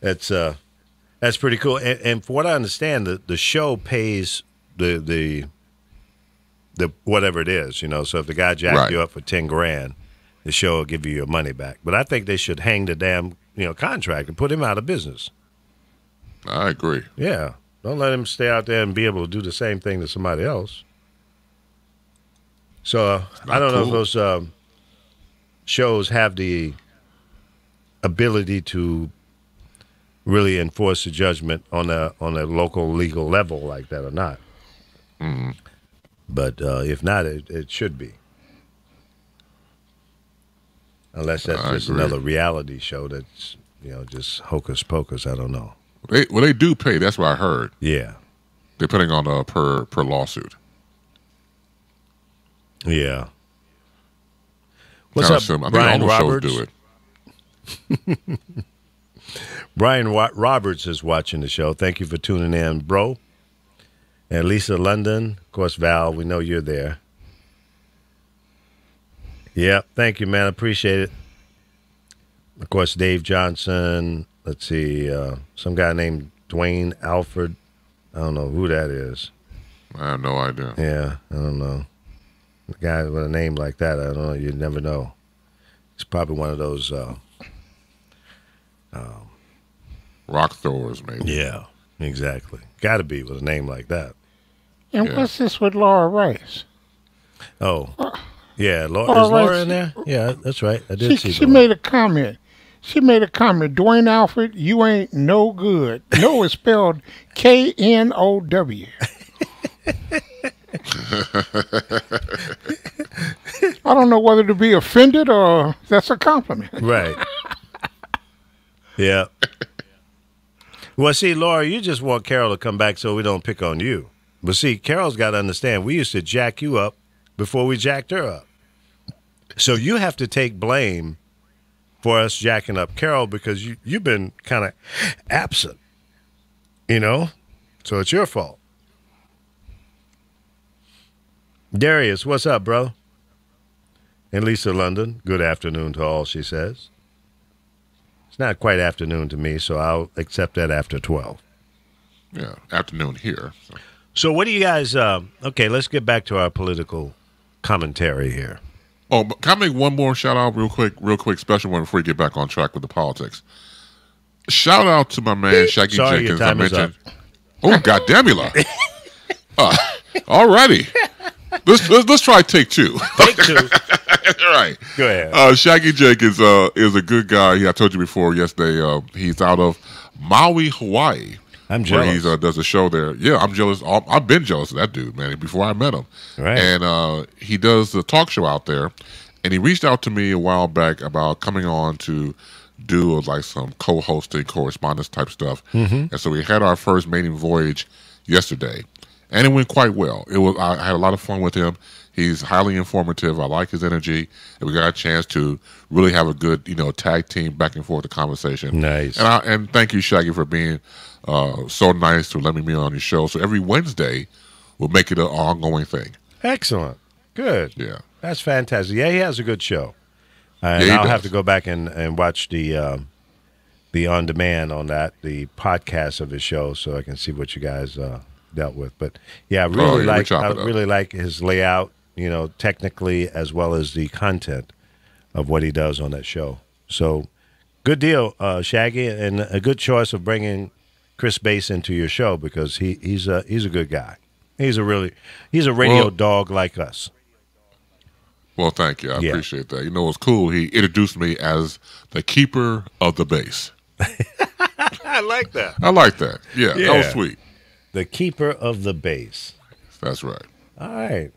That's pretty cool. And for what I understand, the show pays the whatever it is, you know. So if the guy jacked you up for $10,000, the show will give you your money back. But I think they should hang the damn contract and put him out of business. I agree. Yeah. Don't let him stay out there and be able to do the same thing to somebody else. So I don't know if those shows have the ability to really enforce the judgment on a local legal level like that or not. Mm-hmm. But if not, it should be. Unless that's just another reality show that's just hocus pocus. I don't know. They do pay. That's what I heard. Yeah. Depending on per lawsuit. Yeah. What's up, I Brian think all Roberts? shows do it. Brian Roberts is watching the show. Thank you for tuning in, bro. And Lisa London, of course, Val, we know you're there. Yeah, thank you, man. Appreciate it. Of course, Dave Johnson. Let's see, some guy named Dwayne Alford. I don't know who that is. I have no idea. Yeah, I don't know. The guy with a name like that, I don't know. You'd never know. He's probably one of those rock throwers, maybe. Yeah, exactly. Got to be with a name like that. And what's this with Laura Rice? Oh, yeah. Is Laura in there? Yeah, that's right. I did see She made a comment. Dwayne Alford, you ain't no good. No is spelled Know. I don't know whether to be offended or that's a compliment. Right. Yeah. Well, see, Laura, you just want Carol to come back so we don't pick on you. But see, Carol's got to understand, we used to jack you up before we jacked her up. So you have to take blame for us jacking up Carol because you've been kind of absent, So it's your fault. Darius, what's up, bro? And Lisa London, good afternoon to all, she says. It's not quite afternoon to me, so I'll accept that after 12. Yeah, afternoon here. So what do you guys, okay, let's get back to our political commentary here. Oh, but can I make one more shout out real quick, special one before we get back on track with the politics? Shout out to my man Shaggy Jenkins. Your time is up. Oh, goddamn you! All righty. Let's try take two. Take two. All right. Go ahead. Shaggy Jenkins is a good guy. I told you before yesterday. He's out of Maui, Hawaii. I'm jealous. Where he does a show there. Yeah, I'm jealous. I've been jealous of that dude, man, before I met him. Right. And he does the talk show out there. And he reached out to me a while back about coming on to do like some co-hosting, correspondence type stuff. Mm-hmm. And so we had our first maiden voyage yesterday. And it went quite well. I had a lot of fun with him. He's highly informative. I like his energy. And we got a chance to really have a good, tag team back and forth the conversation. Nice. And thank you, Shaggy, for being so nice to let me be on your show. So every Wednesday, we'll make it an ongoing thing. Excellent. Good. Yeah. That's fantastic. Yeah, he has a good show. And I'll have to go back and watch the on demand on that, the podcast of his show, so I can see what you guys dealt with. But yeah, I really like his layout, technically as well as the content of what he does on that show. So good deal, Shaggy, and a good choice of bringing Chris Bass into your show because he's a good guy. He's a radio dog like us. Well, thank you. I appreciate that. What's cool? He introduced me as the keeper of the bass. I like that. Yeah, that was sweet. The keeper of the bass. That's right. All right.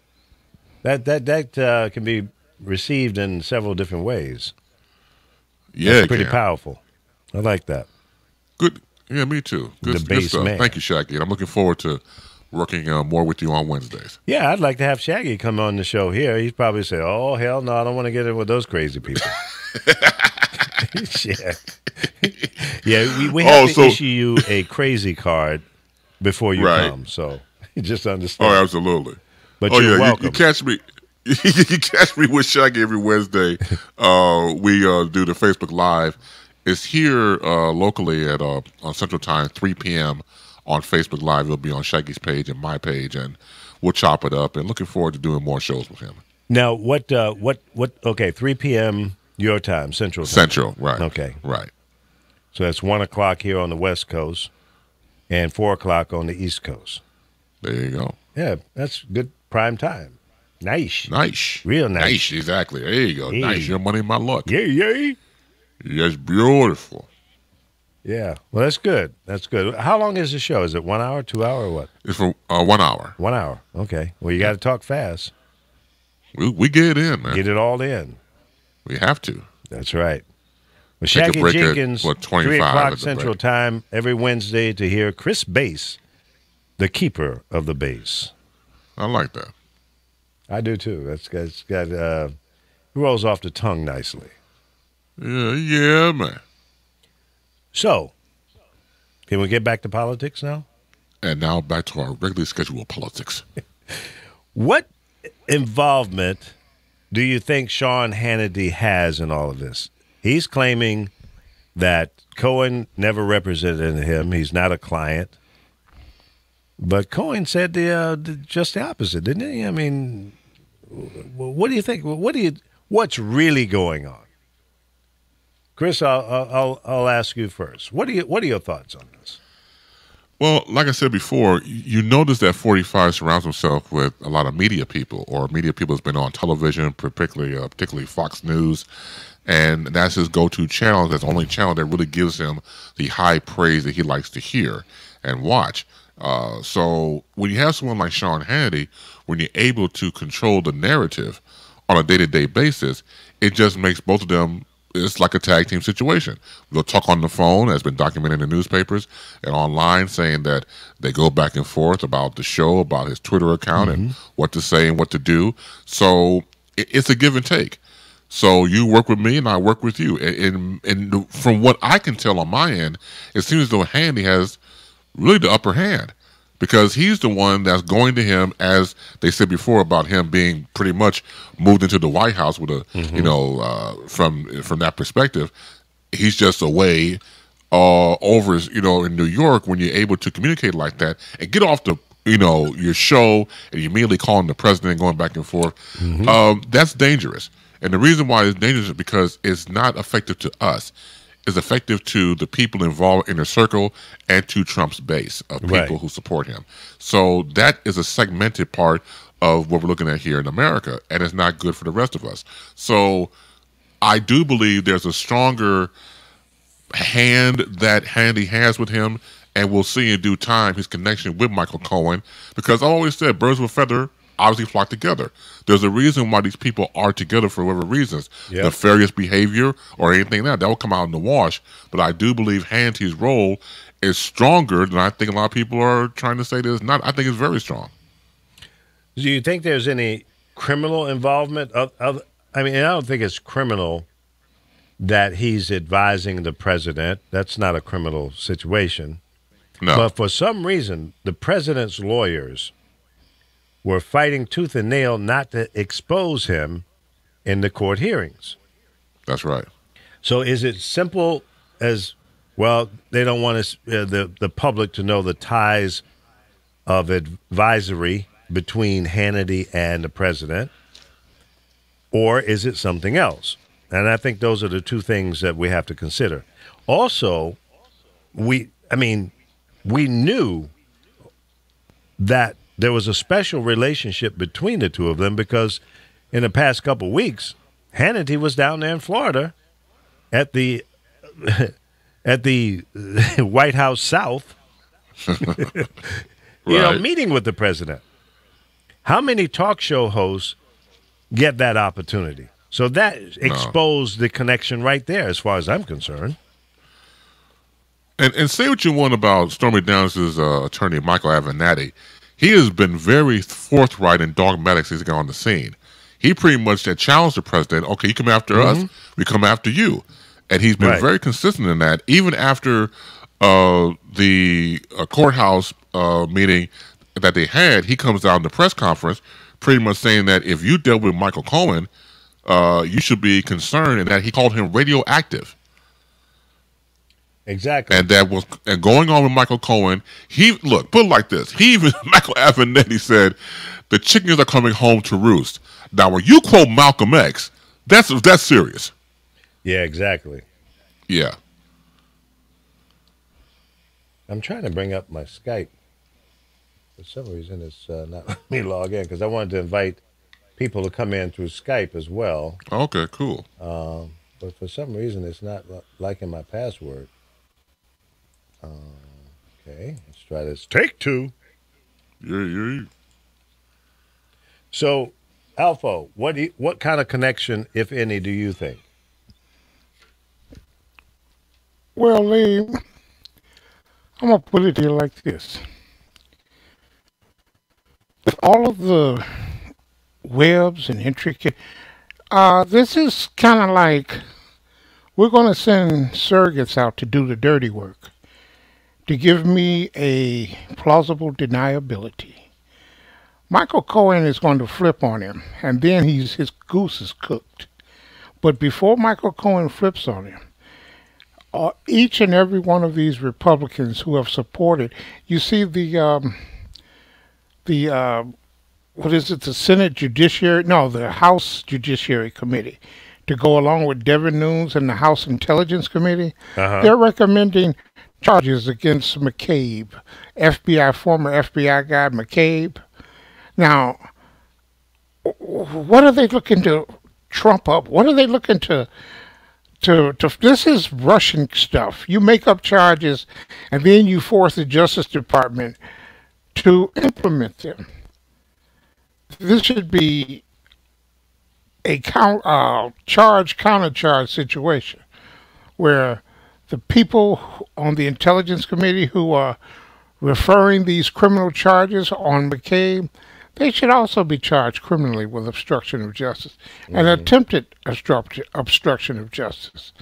That can be received in several different ways. Yeah, that's pretty powerful. I like that. Good. Yeah, me too. Good stuff. Thank you, Shaggy. And I'm looking forward to working more with you on Wednesdays. Yeah, I'd like to have Shaggy come on the show here. He'd probably say, "Oh hell no, I don't want to get in with those crazy people." Yeah, we have to issue you a crazy card before you come. So just understand. Oh, absolutely. But you're welcome. You catch me. You catch me with Shaggy every Wednesday. We do the Facebook Live. It's here locally at on Central Time, 3 p.m. on Facebook Live. It'll be on Shaggy's page and my page, and we'll chop it up. And looking forward to doing more shows with him. Now, what? Okay, 3 p.m. your time, Central Time. Central, right? Okay, right. So that's 1 o'clock here on the West Coast, and 4 o'clock on the East Coast. There you go. Yeah, that's good prime time. Nice. Real nice. Nice, exactly. There you go. Hey. Nice. Your money, my luck. Yeah. Yes, beautiful. Yeah. Well, that's good. How long is the show? Is it 1 hour, 2 hour, or what? It's for 1 hour. 1 hour. Okay. Well, you got to talk fast. We get it in, man. Get it all in. We have to. That's right. Well, Take a Shaggy break Jenkins, at, 3 25 o'clock at the Central break. Time every Wednesday to hear Chris Bass, the keeper of the bass. I like that. I do too. It's got it rolls off the tongue nicely. Yeah, man. So, can we get back to politics now? And now back to our regularly scheduled politics. What involvement do you think Sean Hannity has in all of this? He's claiming that Cohen never represented him. He's not a client. But Cohen said just the opposite, didn't he? I mean, what do you think? What's really going on? Chris, I'll ask you first. What are your thoughts on this? Well, like I said before, you notice that 45 surrounds himself with a lot of media people, or media people that's been on television, particularly Fox News, and that's his go-to channel. That's the only channel that really gives him the high praise that he likes to hear and watch. So when you have someone like Sean Hannity, when you're able to control the narrative on a day-to-day basis, it just makes both of them, it's like a tag team situation. They'll talk on the phone, as been documented in the newspapers and online, saying that they go back and forth about the show, about his Twitter account, and what to say and what to do. So it's a give and take. So you work with me and I work with you. And from what I can tell on my end, it seems as though Hannity has really the upper hand, because he's the one that's going to him, as they said before about him being pretty much moved into the White House with a, from that perspective, he's just away over, in New York. When you're able to communicate like that and get off the, your show and you immediately calling the president and going back and forth, that's dangerous. And the reason why it's dangerous is because it's not effective to us. Is effective to the people involved in the circle and to Trump's base of people who support him. So that is a segmented part of what we're looking at here in America, and it's not good for the rest of us. So I do believe there's a stronger hand that Hannity has with him, and we'll see in due time his connection with Michael Cohen, because I always said birds of a feather obviously flock together. There's a reason why these people are together for whatever reasons. Nefarious behavior or anything that will come out in the wash. But I do believe Hannity's role is stronger than I think a lot of people are trying to say that it's not. I think it's very strong. Do you think there's any criminal involvement? I don't think it's criminal that he's advising the president. That's not a criminal situation. No. But for some reason, the president's lawyers were fighting tooth and nail not to expose him in the court hearings. That's right. So is it simple as, well, they don't want us, the public to know the ties of advisory between Hannity and the president, or is it something else? And I think those are the two things that we have to consider. Also, we knew that there was a special relationship between the two of them, because in the past couple of weeks, Hannity was down there in Florida at the White House South, meeting with the president. How many talk show hosts get that opportunity? So that exposed the connection right there, as far as I'm concerned. And say what you want about Stormy Daniels' attorney, Michael Avenatti. he has been very forthright and dogmatic since he got on the scene. He pretty much had challenged the president, okay, you come after us, we come after you. And he's been very consistent in that, even after the courthouse meeting that they had. He comes out in the press conference pretty much saying that if you dealt with Michael Cohen, you should be concerned, and that he called him radioactive. Exactly. And that was going on with Michael Cohen. Put it like this. Michael Avenatti said, the chickens are coming home to roost. Now, when you quote Malcolm X, that's serious. Yeah, exactly. Yeah. I'm trying to bring up my Skype. For some reason, it's not letting me log in because I wanted to invite people to come in through Skype as well. Okay, cool. But for some reason, it's not liking my password. Okay, let's try this. Take two. Yeah. So, Alpha, what kind of connection, if any, do you think? Well, Lee, I'm going to put it here like this. With all of the webs and intricate, this is kind of like we're going to send surrogates out to do the dirty work to give me a plausible deniability. Michael Cohen is going to flip on him, and then his goose is cooked. But before Michael Cohen flips on him, each and every one of these Republicans who have supported, you see the Senate Judiciary, the House Judiciary Committee, to go along with Devin Nunes and the House Intelligence Committee, they're recommending charges against McCabe, former FBI guy McCabe. Now, what are they looking to trump up? What are they looking to this is Russian stuff. You make up charges, and then you force the Justice Department to implement them. This should be a counter-charge situation where the people on the Intelligence Committee who are referring these criminal charges on McCabe, they should also be charged criminally with obstruction of justice and attempted obstruction of justice,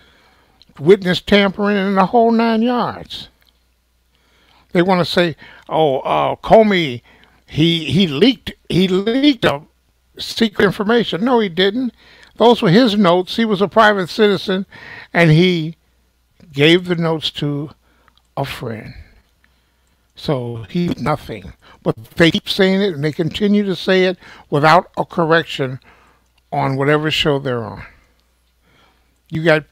witness tampering, and the whole 9 yards. They want to say, Comey, he leaked secret information. No, he didn't. Those were his notes. He was a private citizen, and he gave the notes to a friend. So he's nothing. But they keep saying it, and they continue to say it without a correction on whatever show they're on. You got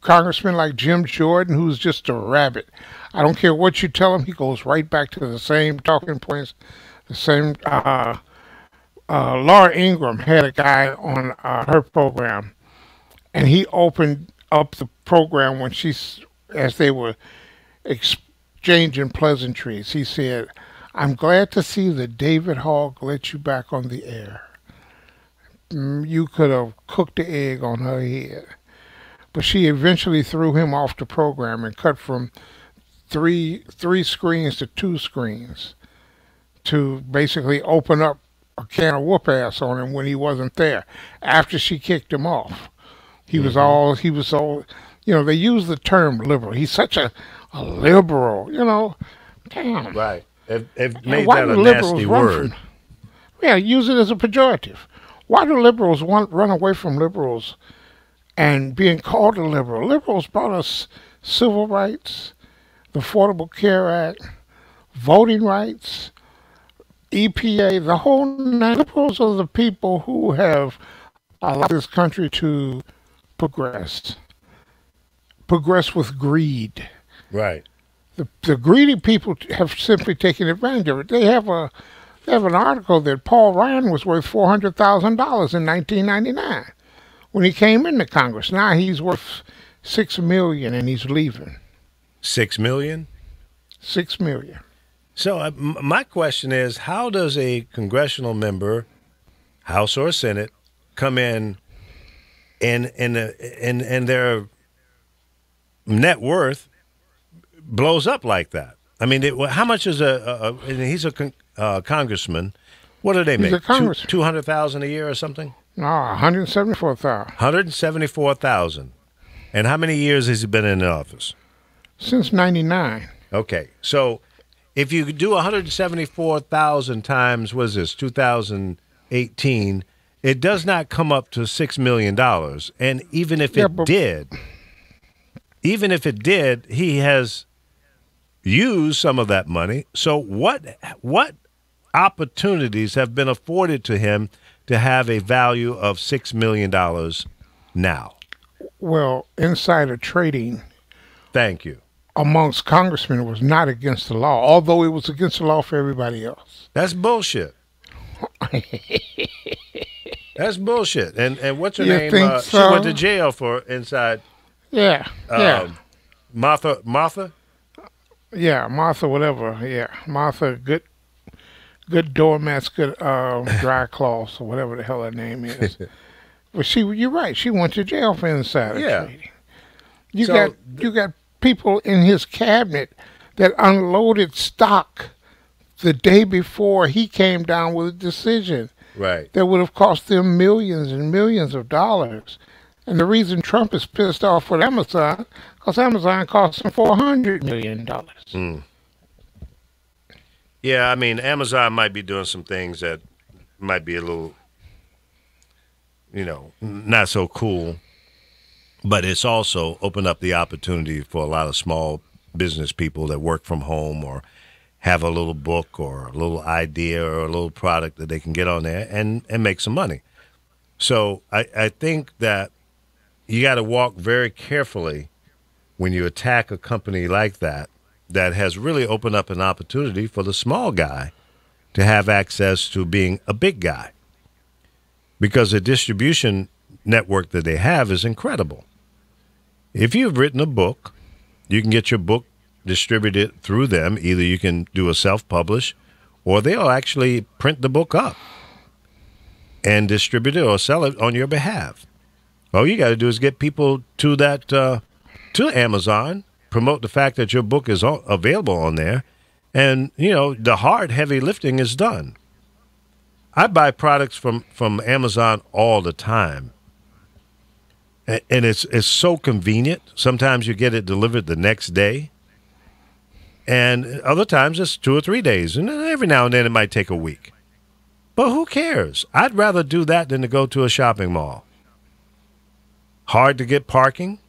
congressmen like Jim Jordan, who's just a rabbit. I don't care what you tell him, he goes right back to the same talking points, the same. Laura Ingraham had a guy on her program, and he opened up the program as they were exchanging pleasantries. He said, "I'm glad to see that David Hogg let you back on the air. You could have cooked the egg on her head." But she eventually threw him off the program and cut from three screens to 2 screens to basically open up a can of whoop ass on him when he wasn't there. After she kicked him off, he was so, they use the term liberal. He's such a liberal, damn. Right. They've made that a nasty word. Use it as a pejorative. Why do liberals run away from liberals and being called a liberal? Liberals brought us civil rights, the Affordable Care Act, voting rights, EPA, the whole nine. Liberals are the people who have allowed this country to progress with greed. Right. The greedy people have simply taken advantage of it. They have an article that Paul Ryan was worth $400,000 in 1999 when he came into Congress. Now he's worth $6 million and he's leaving. $6 million? $6 million. So my question is, how does a congressional member, House or Senate, come in and their net worth blows up like that? I mean, how much is congressman. What do they He's make? a congressman. 200,000 a year or something? No, 174,000. 174,000. And how many years has he been in the office? Since 99. Okay, so if you do 174,000 times, what is this, 2018, it does not come up to $6 million. And even if it did, he has used some of that money. So what opportunities have been afforded to him to have a value of $6 million now? Well, insider trading. Thank you. Amongst congressmen was not against the law, although it was against the law for everybody else. That's bullshit. That's bullshit. And what's her You name? think She so? went to jail for inside. Yeah, yeah. Martha? Yeah, Martha, whatever. Yeah, Martha, good doormats, good dry cloths, or whatever the hell her name is. But you're right. She went to jail for insider trading. You got people in his cabinet that unloaded stock the day before he came down with a decision. Right. That would have cost them millions and millions of dollars. And the reason Trump is pissed off with Amazon, because Amazon cost him $400 million. Yeah, I mean, Amazon might be doing some things that might be a little, not so cool. But it's also opened up the opportunity for a lot of small business people that work from home or have a little book or a little idea or a little product that they can get on there and make some money. So I think that you got to walk very carefully when you attack a company like that has really opened up an opportunity for the small guy to have access to being a big guy. Because the distribution network that they have is incredible. If you've written a book, you can get your book distributed through them. Either you can do a self-publish, or they'll actually print the book up and distribute it or sell it on your behalf. All you got to do is get people to that to Amazon, promote the fact that your book is available on there, and the hard, heavy lifting is done. I buy products from Amazon all the time. And it's so convenient. Sometimes you get it delivered the next day. And other times it's 2 or 3 days. And every now and then it might take a week. But who cares? I'd rather do that than to go to a shopping mall. Hard to get parking.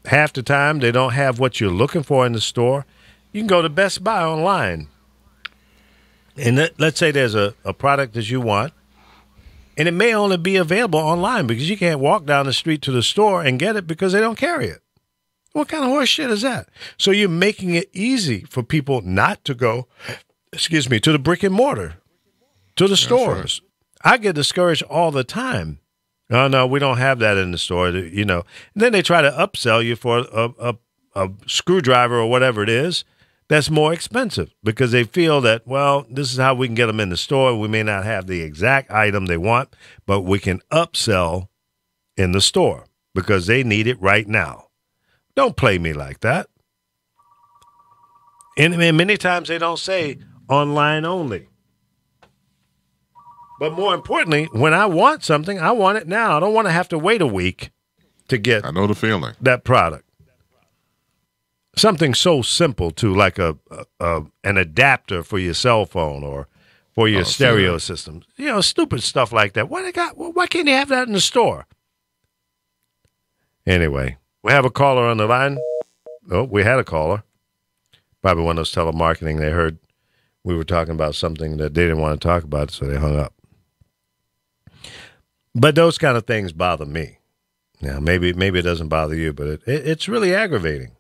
Half the time they don't have what you're looking for in the store. You can go to Best Buy online. And let's say there's a product that you want. And it may only be available online because you can't walk down the street to the store and get it because they don't carry it. What kind of horse shit is that? So you're making it easy for people not to go, to the brick and mortar, to the stores. Right. I get discouraged all the time. No, we don't have that in the store, And then they try to upsell you for a screwdriver or whatever it is. That's more expensive because they feel that, well, this is how we can get them in the store. We may not have the exact item they want, but we can upsell in the store because they need it right now. Don't play me like that. And many times they don't say online only. But more importantly, when I want something, I want it now. I don't want to have to wait a week to get I know the feeling. That product. Something so simple too, like an adapter for your cell phone or for your stereo system. Stupid stuff like that. Why can't you have that in the store? Anyway, we have a caller on the line. Oh, we had a caller. Probably one of those telemarketing. They heard we were talking about something that they didn't want to talk about, so they hung up. But those kind of things bother me. Now, maybe it doesn't bother you, but it's really aggravating.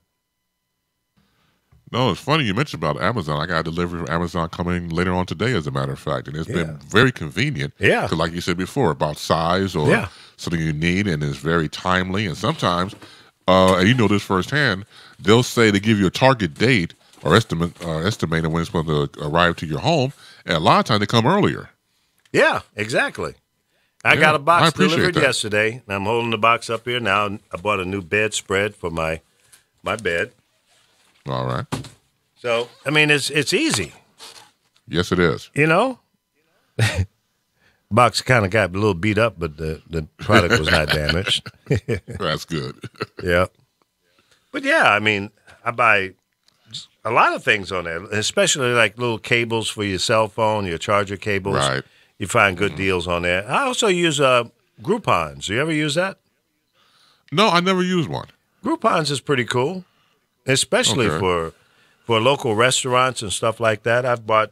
No, it's funny you mentioned about Amazon. I got a delivery from Amazon coming later on today, as a matter of fact. And it's been very convenient. Yeah. Because like you said before, about size or something you need, and it's very timely. And sometimes, and you know this firsthand, they'll say they give you a target date or estimated when it's going to arrive to your home. And a lot of times they come earlier. Yeah, exactly. I got a box delivered yesterday, and I'm holding the box up here now. I bought a new bedspread for my bed. All right. So, I mean, it's easy. Yes, it is. You know, box kind of got a little beat up, but the product was not damaged. That's good. Yeah. But yeah, I mean, I buy a lot of things on there, especially like little cables for your cell phone, your charger cables. Right. You find good deals on there. I also use Groupons. You ever use that? No, I never used one. Groupons is pretty cool, especially for local restaurants and stuff like that. I've bought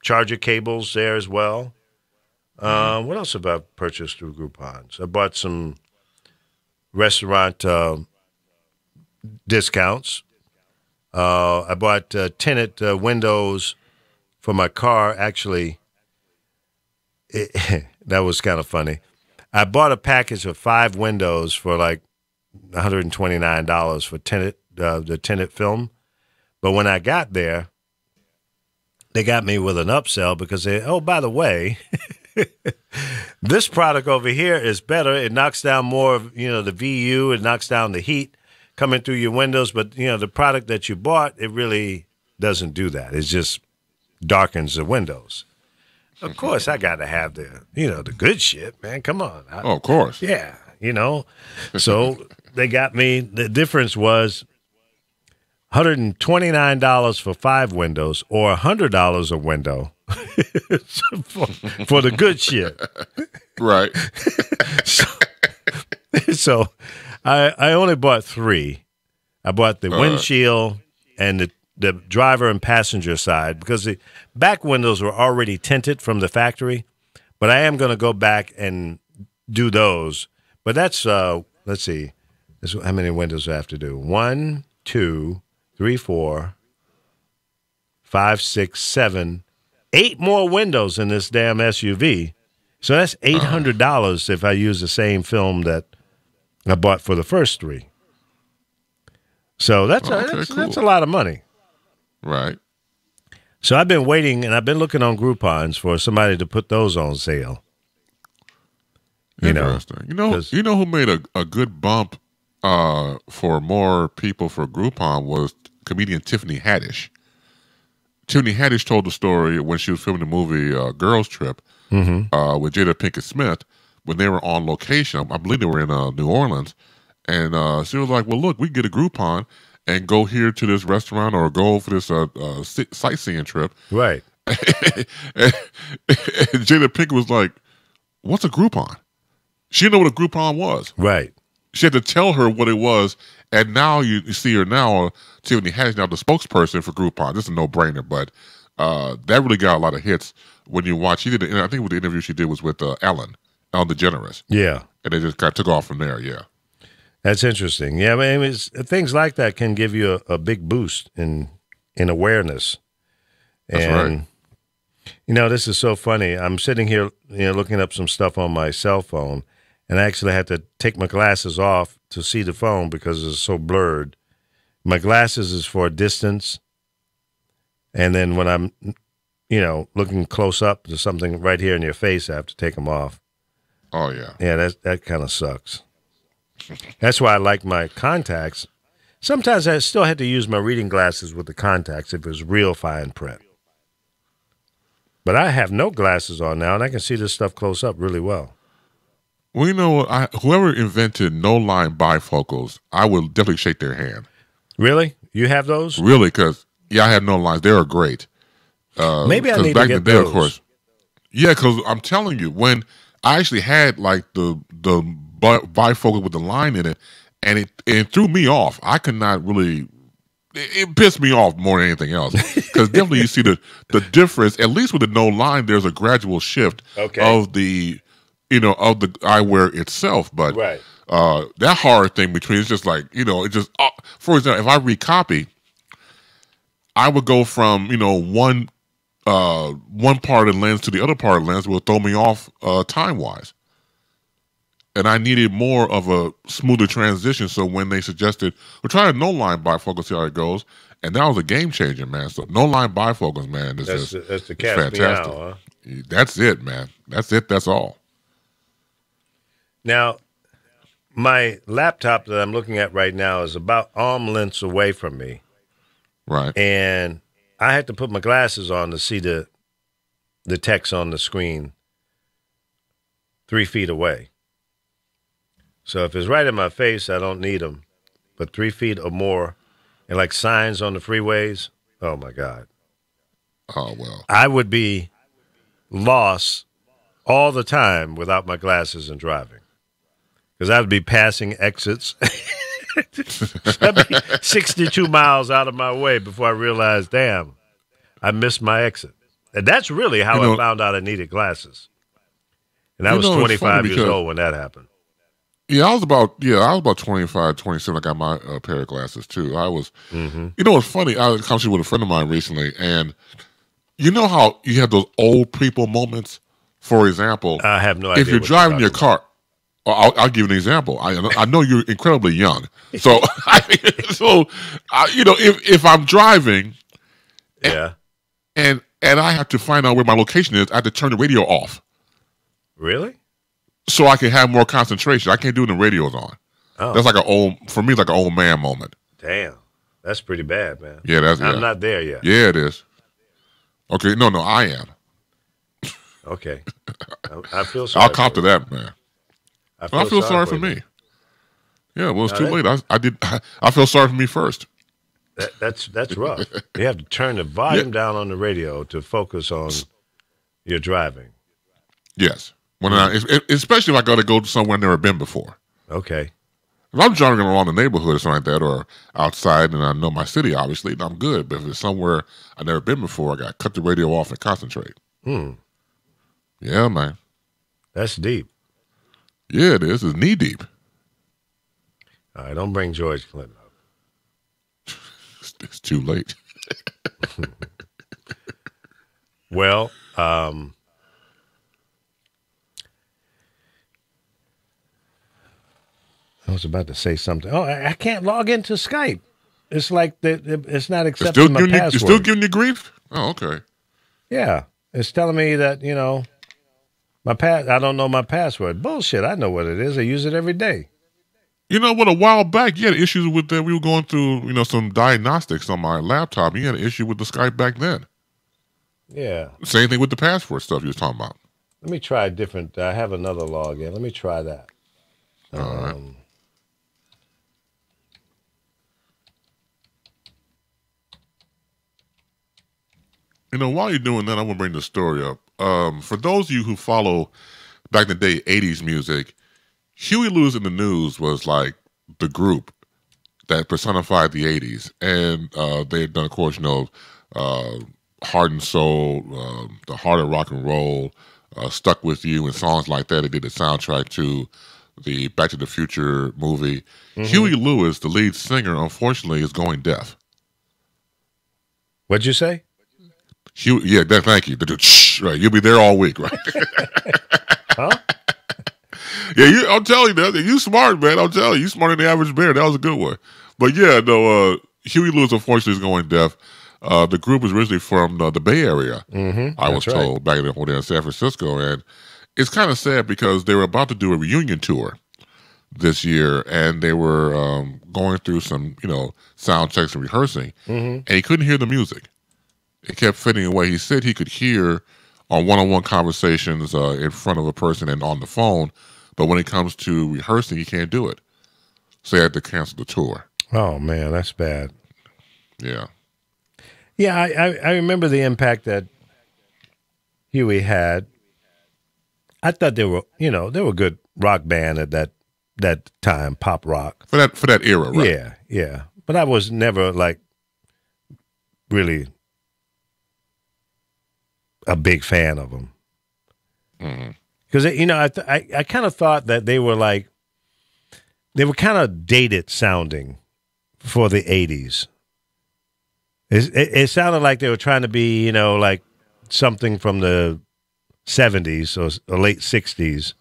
charger cables there as well. What else have I purchased through Groupons? I bought some restaurant discounts. I bought tinted windows for my car. Actually, that was kind of funny. I bought a package of 5 windows for like $129 for the tinted film. But when I got there, they got me with an upsell because by the way, this product over here is better. It knocks down more of, the VU. It knocks down the heat coming through your windows. But, the product that you bought, it really doesn't do that. It just darkens the windows. Of course, I got to have the good shit, man. Come on. Of course. Yeah, So they got me. The difference was $129 for 5 windows or $100 a window for the good shit. Right. So I only bought 3. I bought the windshield and the driver and passenger side because the back windows were already tinted from the factory, but I am going to go back and do those. But that's, let's see, how many windows do I have to do? 1, 2, 3, 4, 5, 6, 7, 8 more windows in this damn SUV. So that's $800 if I use the same film that I bought for the first 3. So that's a lot of money. Right. So I've been waiting, and I've been looking on Groupons for somebody to put those on sale. Interesting. You know who made a good bump for more people for Groupon was comedian Tiffany Haddish. Tiffany Haddish told the story when she was filming the movie Girls Trip with Jada Pinkett Smith when they were on location. I believe they were in New Orleans. And she was like, well, look, we can get a Groupon and go here to this restaurant or go for this sightseeing trip. Right. and Jada Pinkett was like, what's a Groupon? She didn't know what a Groupon was. Right. She had to tell her what it was. And now you see her now, Tiffany Haddish, now the spokesperson for Groupon. This is a no-brainer, but that really got a lot of hits when you watch. She did, I think the interview she did was with Ellen DeGeneres. Yeah. And they just kind of took off from there, yeah. That's interesting. Yeah, I mean, things like that can give you a big boost in awareness. That's and, right. This is so funny. I'm sitting here, looking up some stuff on my cell phone, and I actually had to take my glasses off to see the phone because it's so blurred. My glasses is for distance, and then when I'm, looking close up to something right here in your face, I have to take them off. Oh, yeah. Yeah, that kind of sucks. That's why I like my contacts. Sometimes I still had to use my reading glasses with the contacts if it was real fine print. But I have no glasses on now, and I can see this stuff close up really well. Well, you know what? Whoever invented no-line bifocals, I will definitely shake their hand. Really? You have those? Really, because, I have no lines. They are great. Maybe I need to get those. Of course. Yeah, because I'm telling you, when I actually had like the bifocal with the line in it, and it threw me off. I could not really. It pissed me off more than anything else because definitely you see the difference. At least with the no line, there's a gradual shift of the of the eyewear itself. But that hard thing between it's just like it just for example, if I recopy, I would go from one part of the lens to the other part of the lens will throw me off time wise. And I needed more of a smoother transition. So when they suggested, we're trying no line bifocals, see how it goes. And that was a game changer, man. So no line bifocals, man. That's the fantastic. Meow, huh? That's it, man. That's it. That's all. Now, my laptop that I'm looking at right now is about arm lengths away from me. Right. And I had to put my glasses on to see the text on the screen 3 feet away. So if it's right in my face, I don't need them. But 3 feet or more, and like signs on the freeways, oh my God. Oh, well. I would be lost all the time without my glasses and driving. Because I would be passing exits. I'd be 62 miles out of my way before I realized, damn, I missed my exit. And that's really how I found out I needed glasses. And I was 25 years old when that happened. Yeah, I was about 25, 27. I got my pair of glasses too. I was, you know, what's funny? I was conversating with a friend of mine recently, and you know how you have those old people moments. For example, I have no idea. If you're driving your car, I'll give you an example. I know you're incredibly young, so you know, if I'm driving, yeah, and I have to find out where my location is, I have to turn the radio off. Really? So I can have more concentration. I can't do it when the radio's on. Oh. That's like for me, like an old man moment. Damn, that's pretty bad, man. Yeah, I'm not there yet. Yeah, it is. Okay, no, I am. Okay, I feel sorry. I'll cop to that, man. I feel sorry for me. Yeah, well, it's too late. I feel sorry for me first. That's rough. You have to turn the volume down on the radio to focus on your driving. Yes. Especially if I got to go somewhere I've never been before. Okay. If I'm driving around the neighborhood or something like that, or outside and I know my city, obviously, I'm good. But if it's somewhere I've never been before, I got to cut the radio off and concentrate. Yeah, man. That's deep. Yeah, it is. It's knee deep. All right, don't bring George Clinton up. It's too late. Well, I was about to say something. Oh, I can't log into Skype. It's like it's not accepting my password. It's still giving you grief? Oh, okay. Yeah. It's telling me that, you know, I don't know my password. Bullshit. I know what it is. I use it every day. You know what? A while back, you had issues with that. We were going through, you know, some diagnostics on my laptop. You had an issue with the Skype back then. Yeah. Same thing with the password stuff you was talking about. Let me try different. I have another login. Let me try that. All right. You know, while you're doing that, I want to bring the story up. For those of you who follow back in the day 80s music, Huey Lewis and the News was like the group that personified the 80s. And they had done, of course, you know, Heart and Soul, The Heart of Rock and Roll, Stuck With You, and songs like that. They did the soundtrack to the Back to the Future movie. Huey Lewis, the lead singer, unfortunately, is going deaf. What'd you say? Thank you. Right, you'll be there all week, right? Huh? Yeah, I'm telling you, you smart, man. I'm telling you, smarter than the average bear. That was a good one. But yeah, no, Huey Lewis, unfortunately, is going deaf. The group was originally from the Bay Area, I was told, back over there in San Francisco. And it's kind of sad because they were about to do a reunion tour this year, and they were going through some, you know, sound checks and rehearsing, and he couldn't hear the music. It kept fading away. He said he could hear on one-on-one conversations in front of a person and on the phone, but when it comes to rehearsing, he can't do it. So they had to cancel the tour. Oh, man, that's bad. Yeah. Yeah, I remember the impact that Huey had. I thought they were a good rock band at that time, pop rock. For that era, right? Yeah, yeah. But I was never like really a big fan of them. Because you know, I kind of thought that they were kind of dated sounding for the 80s. It sounded like they were trying to be, you know, like something from the 70s or late 60s.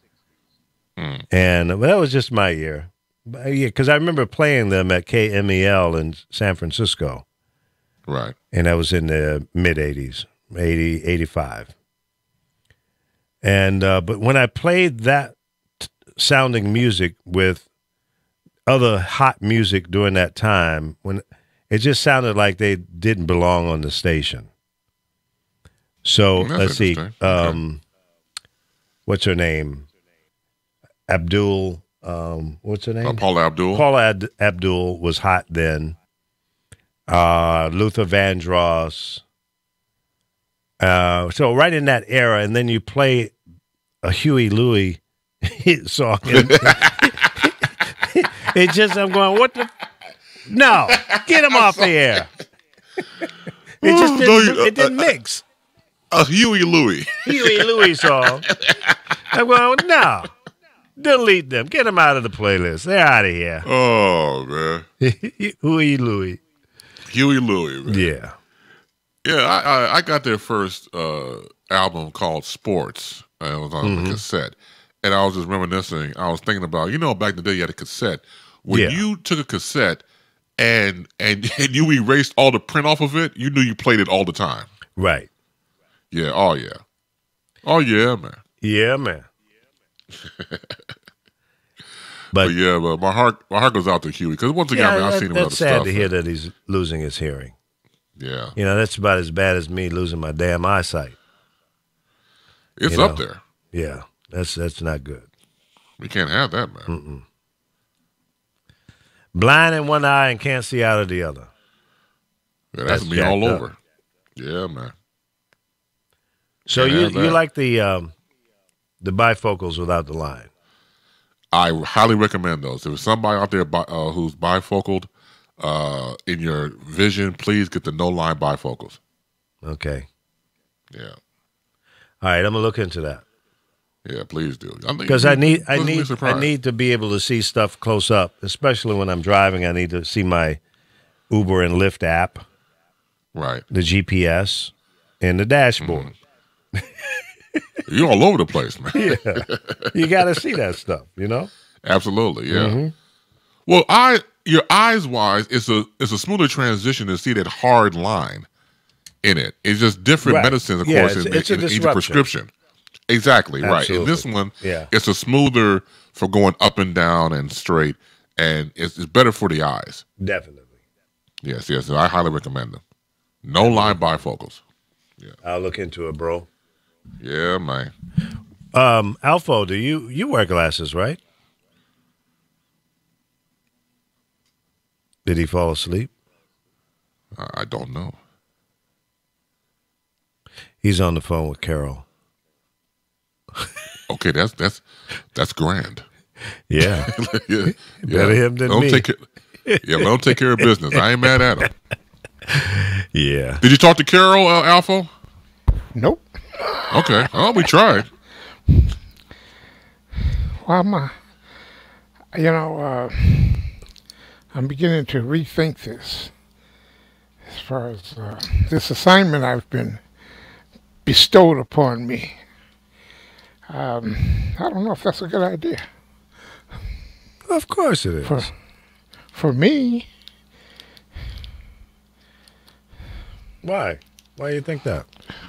And that was just my ear. Yeah, because I remember playing them at KMEL in San Francisco. Right. And that was in the mid-80s, 80, 85. And but when I played that sounding music with other hot music during that time, It just sounded like they didn't belong on the station. So let's see. What's her name? Abdul. What's her name? Paula Abdul. Paula Abdul was hot then. Luther Vandross. So right in that era, and then you play a Huey Louie song. It just, I'm going, what the? No, get him off the air. It just didn't mix. A Huey Louie. Huey Louie song. I'm going, no. Delete them. Get them out of the playlist. They're out of here. Oh, man. Huey Louie. Huey Louie, man. Yeah. Yeah, I got their first album called Sports. And it was on a cassette. And I was just reminiscing. I was thinking about, back in the day you had a cassette. When you took a cassette and you erased all the print off of it, you knew you played it all the time. Right. Yeah. Oh, yeah. Oh, yeah, man. Yeah, man. but my heart goes out to Huey because once again, I've seen him with other stuff. That's sad to hear that he's losing his hearing. Yeah, that's about as bad as me losing my damn eyesight. It's up there. Yeah, that's not good. We can't have that, man. Mm-mm. Blind in one eye and can't see out of the other. Yeah, that's me all over. Yeah, man. So you like the bifocals without the line? I highly recommend those. If there's somebody out there who's bifocaled in your vision, please get the no line bifocals. Okay. Yeah. All right, I'm gonna look into that. Yeah, please do. Because I need to be able to see stuff close up, especially when I'm driving. I need to see my Uber and Lyft app, right? The GPS and the dashboard. You're all over the place, man. Yeah, you got to see that stuff, Absolutely, yeah. Well, your eyes wise, it's a smoother transition to see that hard line in it. It's just different medicines, of course, in each prescription. Exactly, right. In this one, it's a smoother for going up and down and straight, and it's better for the eyes. Definitely. Yes. I highly recommend them. No line bifocals. Yeah, I'll look into it, bro. Yeah, man. Alfo, do you wear glasses, right? Did he fall asleep? I don't know. He's on the phone with Carol. Okay, that's grand. Yeah. yeah. Better him than me. Let him take care of business. I ain't mad at him. Yeah. Did you talk to Carol, Alpha? Nope. Okay. Oh, we tried. Well, I'm beginning to rethink this as far as this assignment I've been bestowed upon me. I don't know if that's a good idea. Of course it is. For me. Why? Why do you think that?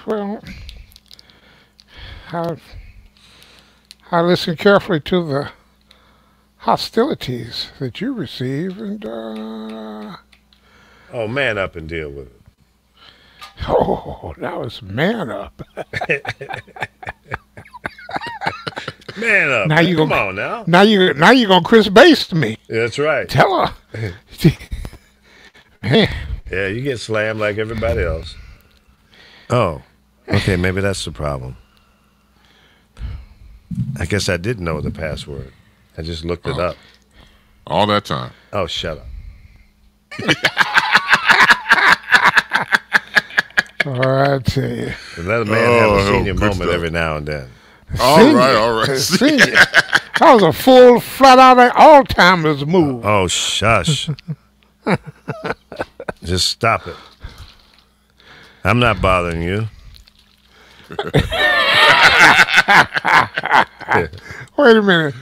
Well, I listen carefully to the hostilities that you receive, and oh, man up and deal with it. Oh, now it's man up. Man up. Now come on now. Now you're gonna Chris Baste me. That's right. Tell her. Man. Yeah, you get slammed like everybody else. Oh, okay, maybe that's the problem. I guess I didn't know the password. I just looked it up. All that time. Oh, shut up. I tell you. Let a man have a senior moment every now and then. All right. Senior. That was a full, flat-out, all-timers move. Oh, shush. Just stop it. I'm not bothering you. Wait a minute.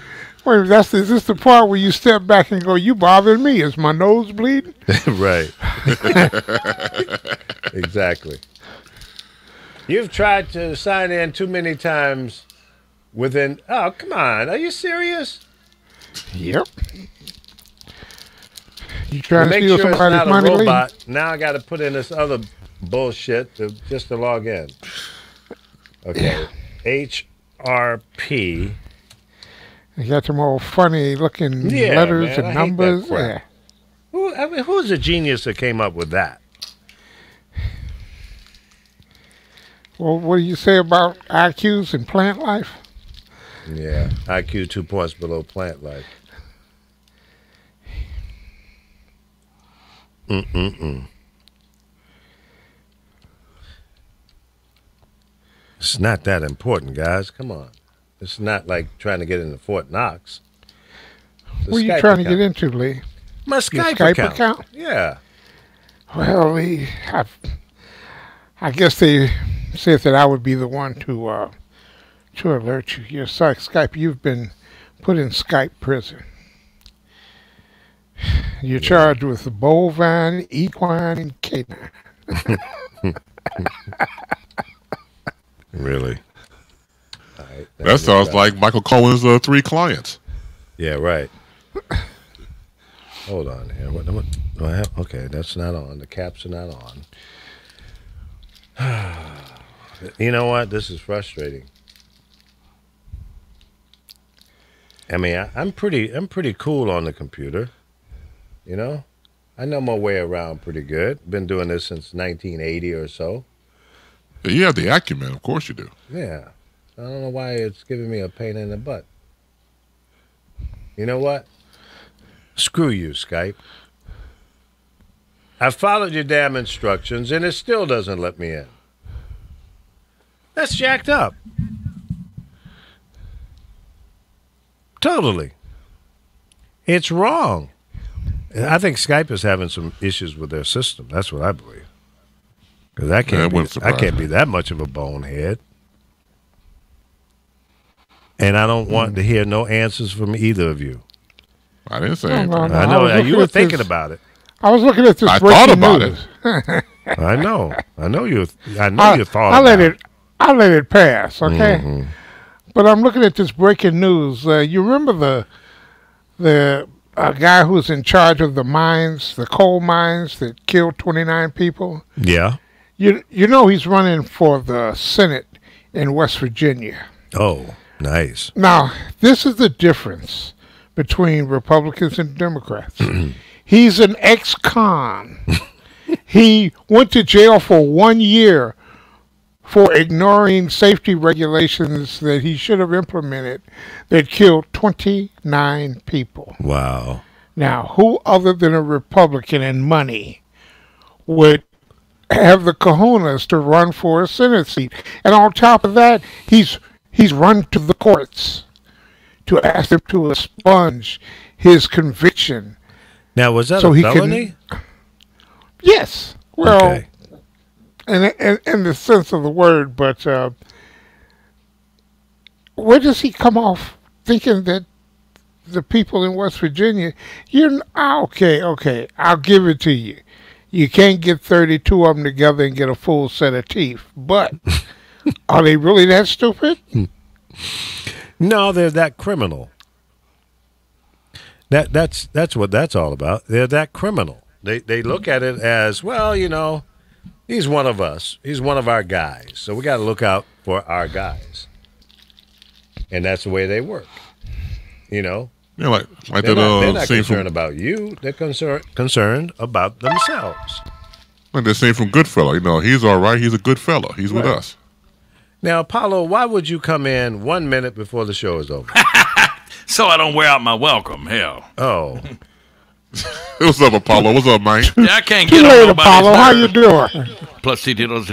Is this the part where you step back and go, you bothering me? Is my nose bleeding? Right. Exactly. You've tried to sign in too many times within... Oh, come on. Are you serious? Yep. You trying to make steal sure it's somebody's not money, a Lee? robot. Now I got to put in this other bullshit just to log in. Okay, HRP. You got some old funny looking letters and numbers. Yeah. Who's the genius that came up with that? Well, what do you say about IQs in plant life? Yeah, IQ 2 points below plant life. It's not that important, guys. Come on. It's not like trying to get into Fort Knox. What are you trying to get into, Lee? My Skype account. Yeah. Well, Lee, I guess they said that I would be the one to alert you. Your Skype, you've been put in Skype prison. You're charged with the bovine, equine, and canine. Really? Right, that sounds like Michael Cohen's 3 clients. Yeah, right. Hold on here. What do I have? Okay, that's not on. The caps are not on. You know what? This is frustrating. I mean, I'm pretty cool on the computer. You know, I know my way around pretty good. Been doing this since 1980 or so. You have the acumen, of course you do. Yeah. I don't know why it's giving me a pain in the butt. You know what? Screw you, Skype. I followed your damn instructions, and it still doesn't let me in. That's jacked up. Totally. It's wrong. I think Skype is having some issues with their system. That's what I believe. Because I can't be that much of a bonehead. And I don't want to hear no answers from either of you. I didn't say anything. I know you were thinking about it. I was looking at this. I thought about news. it. I know you thought. I let it pass. Okay. Mm-hmm. But I'm looking at this breaking news. You remember the guy who's in charge of the mines, the coal mines that killed 29 people? Yeah. You know he's running for the Senate in West Virginia. Oh, nice. Now, this is the difference between Republicans and Democrats. He's an ex-con. He went to jail for 1 year for ignoring safety regulations that he should have implemented that killed 29 people. Wow. Now, who other than a Republican in money would have the kahunas to run for a Senate seat? And on top of that, he's run to the courts to ask them to expunge his conviction. Now, was that a felony? Yes. Well, okay. In the sense of the word, but where does he come off thinking that the people in West Virginia, okay, I'll give it to you. You can't get 32 of them together and get a full set of teeth, but are they really that stupid? No, they're that criminal. That's what that's all about. They're that criminal. They look at it as, well, you know, he's one of us. He's one of our guys. So we got to look out for our guys. And that's the way they work. You know? Yeah, like they're not concerned about you. They're concerned about themselves. Like they're saying from Goodfellow. You know, he's all right. He's a good fellow. He's with us. Now, Apollo, why would you come in 1 minute before the show is over? So I don't wear out my welcome. Hell. Oh. What's up, Apollo? What's up, man? Yeah, I can't get on nobody's Apollo. How you doing? Plus details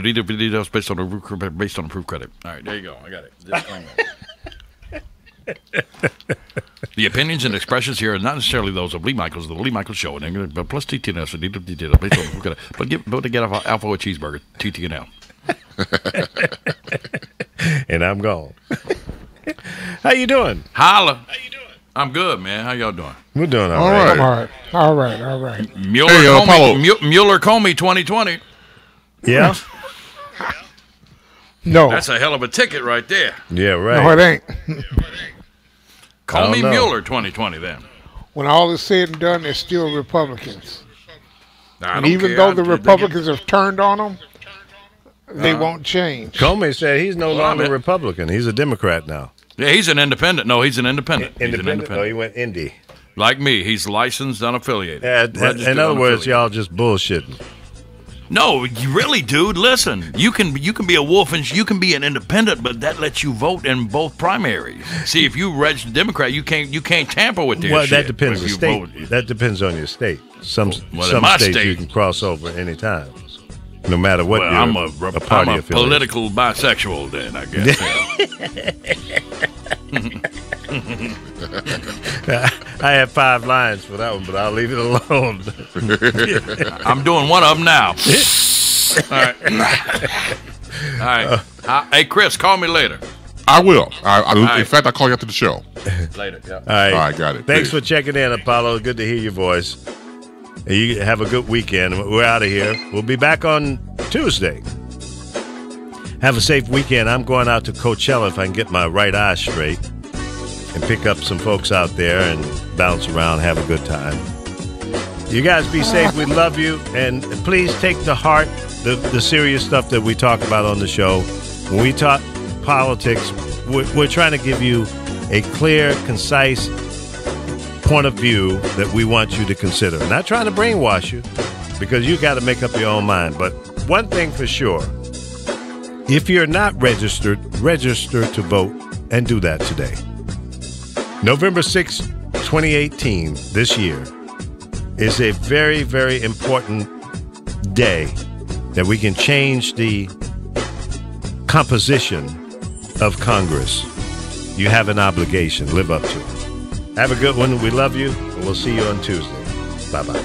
based on the proof credit. All right, there you go. I got it. The opinions and expressions here are not necessarily those of Lee Michaels, the Lee Michaels Show, but plus TTNL based on the proof credit. But to get Alpha a cheeseburger, TTNL. And I'm gone. How you doing? Holla. How you doing? I'm good, man. How y'all doing? We're doing all right. All right. Mueller Comey 2020. Yeah. No. That's a hell of a ticket right there. Yeah, right. No, it ain't. Comey Mueller 2020 then. when all is said and done, they're still Republicans. And don't even care. though the Republicans have turned on them, they won't change. Comey said he's no longer Republican. He's a Democrat now. Yeah, he's an independent. No, he's an independent. Independent? Oh, he went indie. Like me, he's licensed, unaffiliated. Yeah, in other words, y'all just bullshitting. No, you really, dude. Listen, you can be a wolf and you can be an independent, but that lets you vote in both primaries. See, if you register Democrat, you can't tamper with their shit. Well, that depends on the state. That depends on your state. Some states you can cross over anytime, no matter what. Well, I'm a political bisexual, then I guess. I have 5 lines for that one, but I'll leave it alone. I'm doing one of them now. All right. Hey, Chris, call me later. I will. In fact, I'll call you after the show. Later. Yeah. All right, got it. Thanks for checking in, Apollo. Good to hear your voice. And you have a good weekend. We're out of here. We'll be back on Tuesday. Have a safe weekend. I'm going out to Coachella if I can get my right eye straight and pick up some folks out there and bounce around, have a good time. You guys be safe. We love you. And please take to heart the serious stuff that we talk about on the show. When we talk politics, we're trying to give you a clear, concise point of view that we want you to consider. We're not trying to brainwash you, because you got to make up your own mind. But one thing for sure, if you're not registered, register to vote, and do that today. November 6, 2018, this year, is a very, very important day that we can change the composition of Congress. You have an obligation. Live up to it. Have a good one. We love you, and we'll see you on Tuesday. Bye-bye.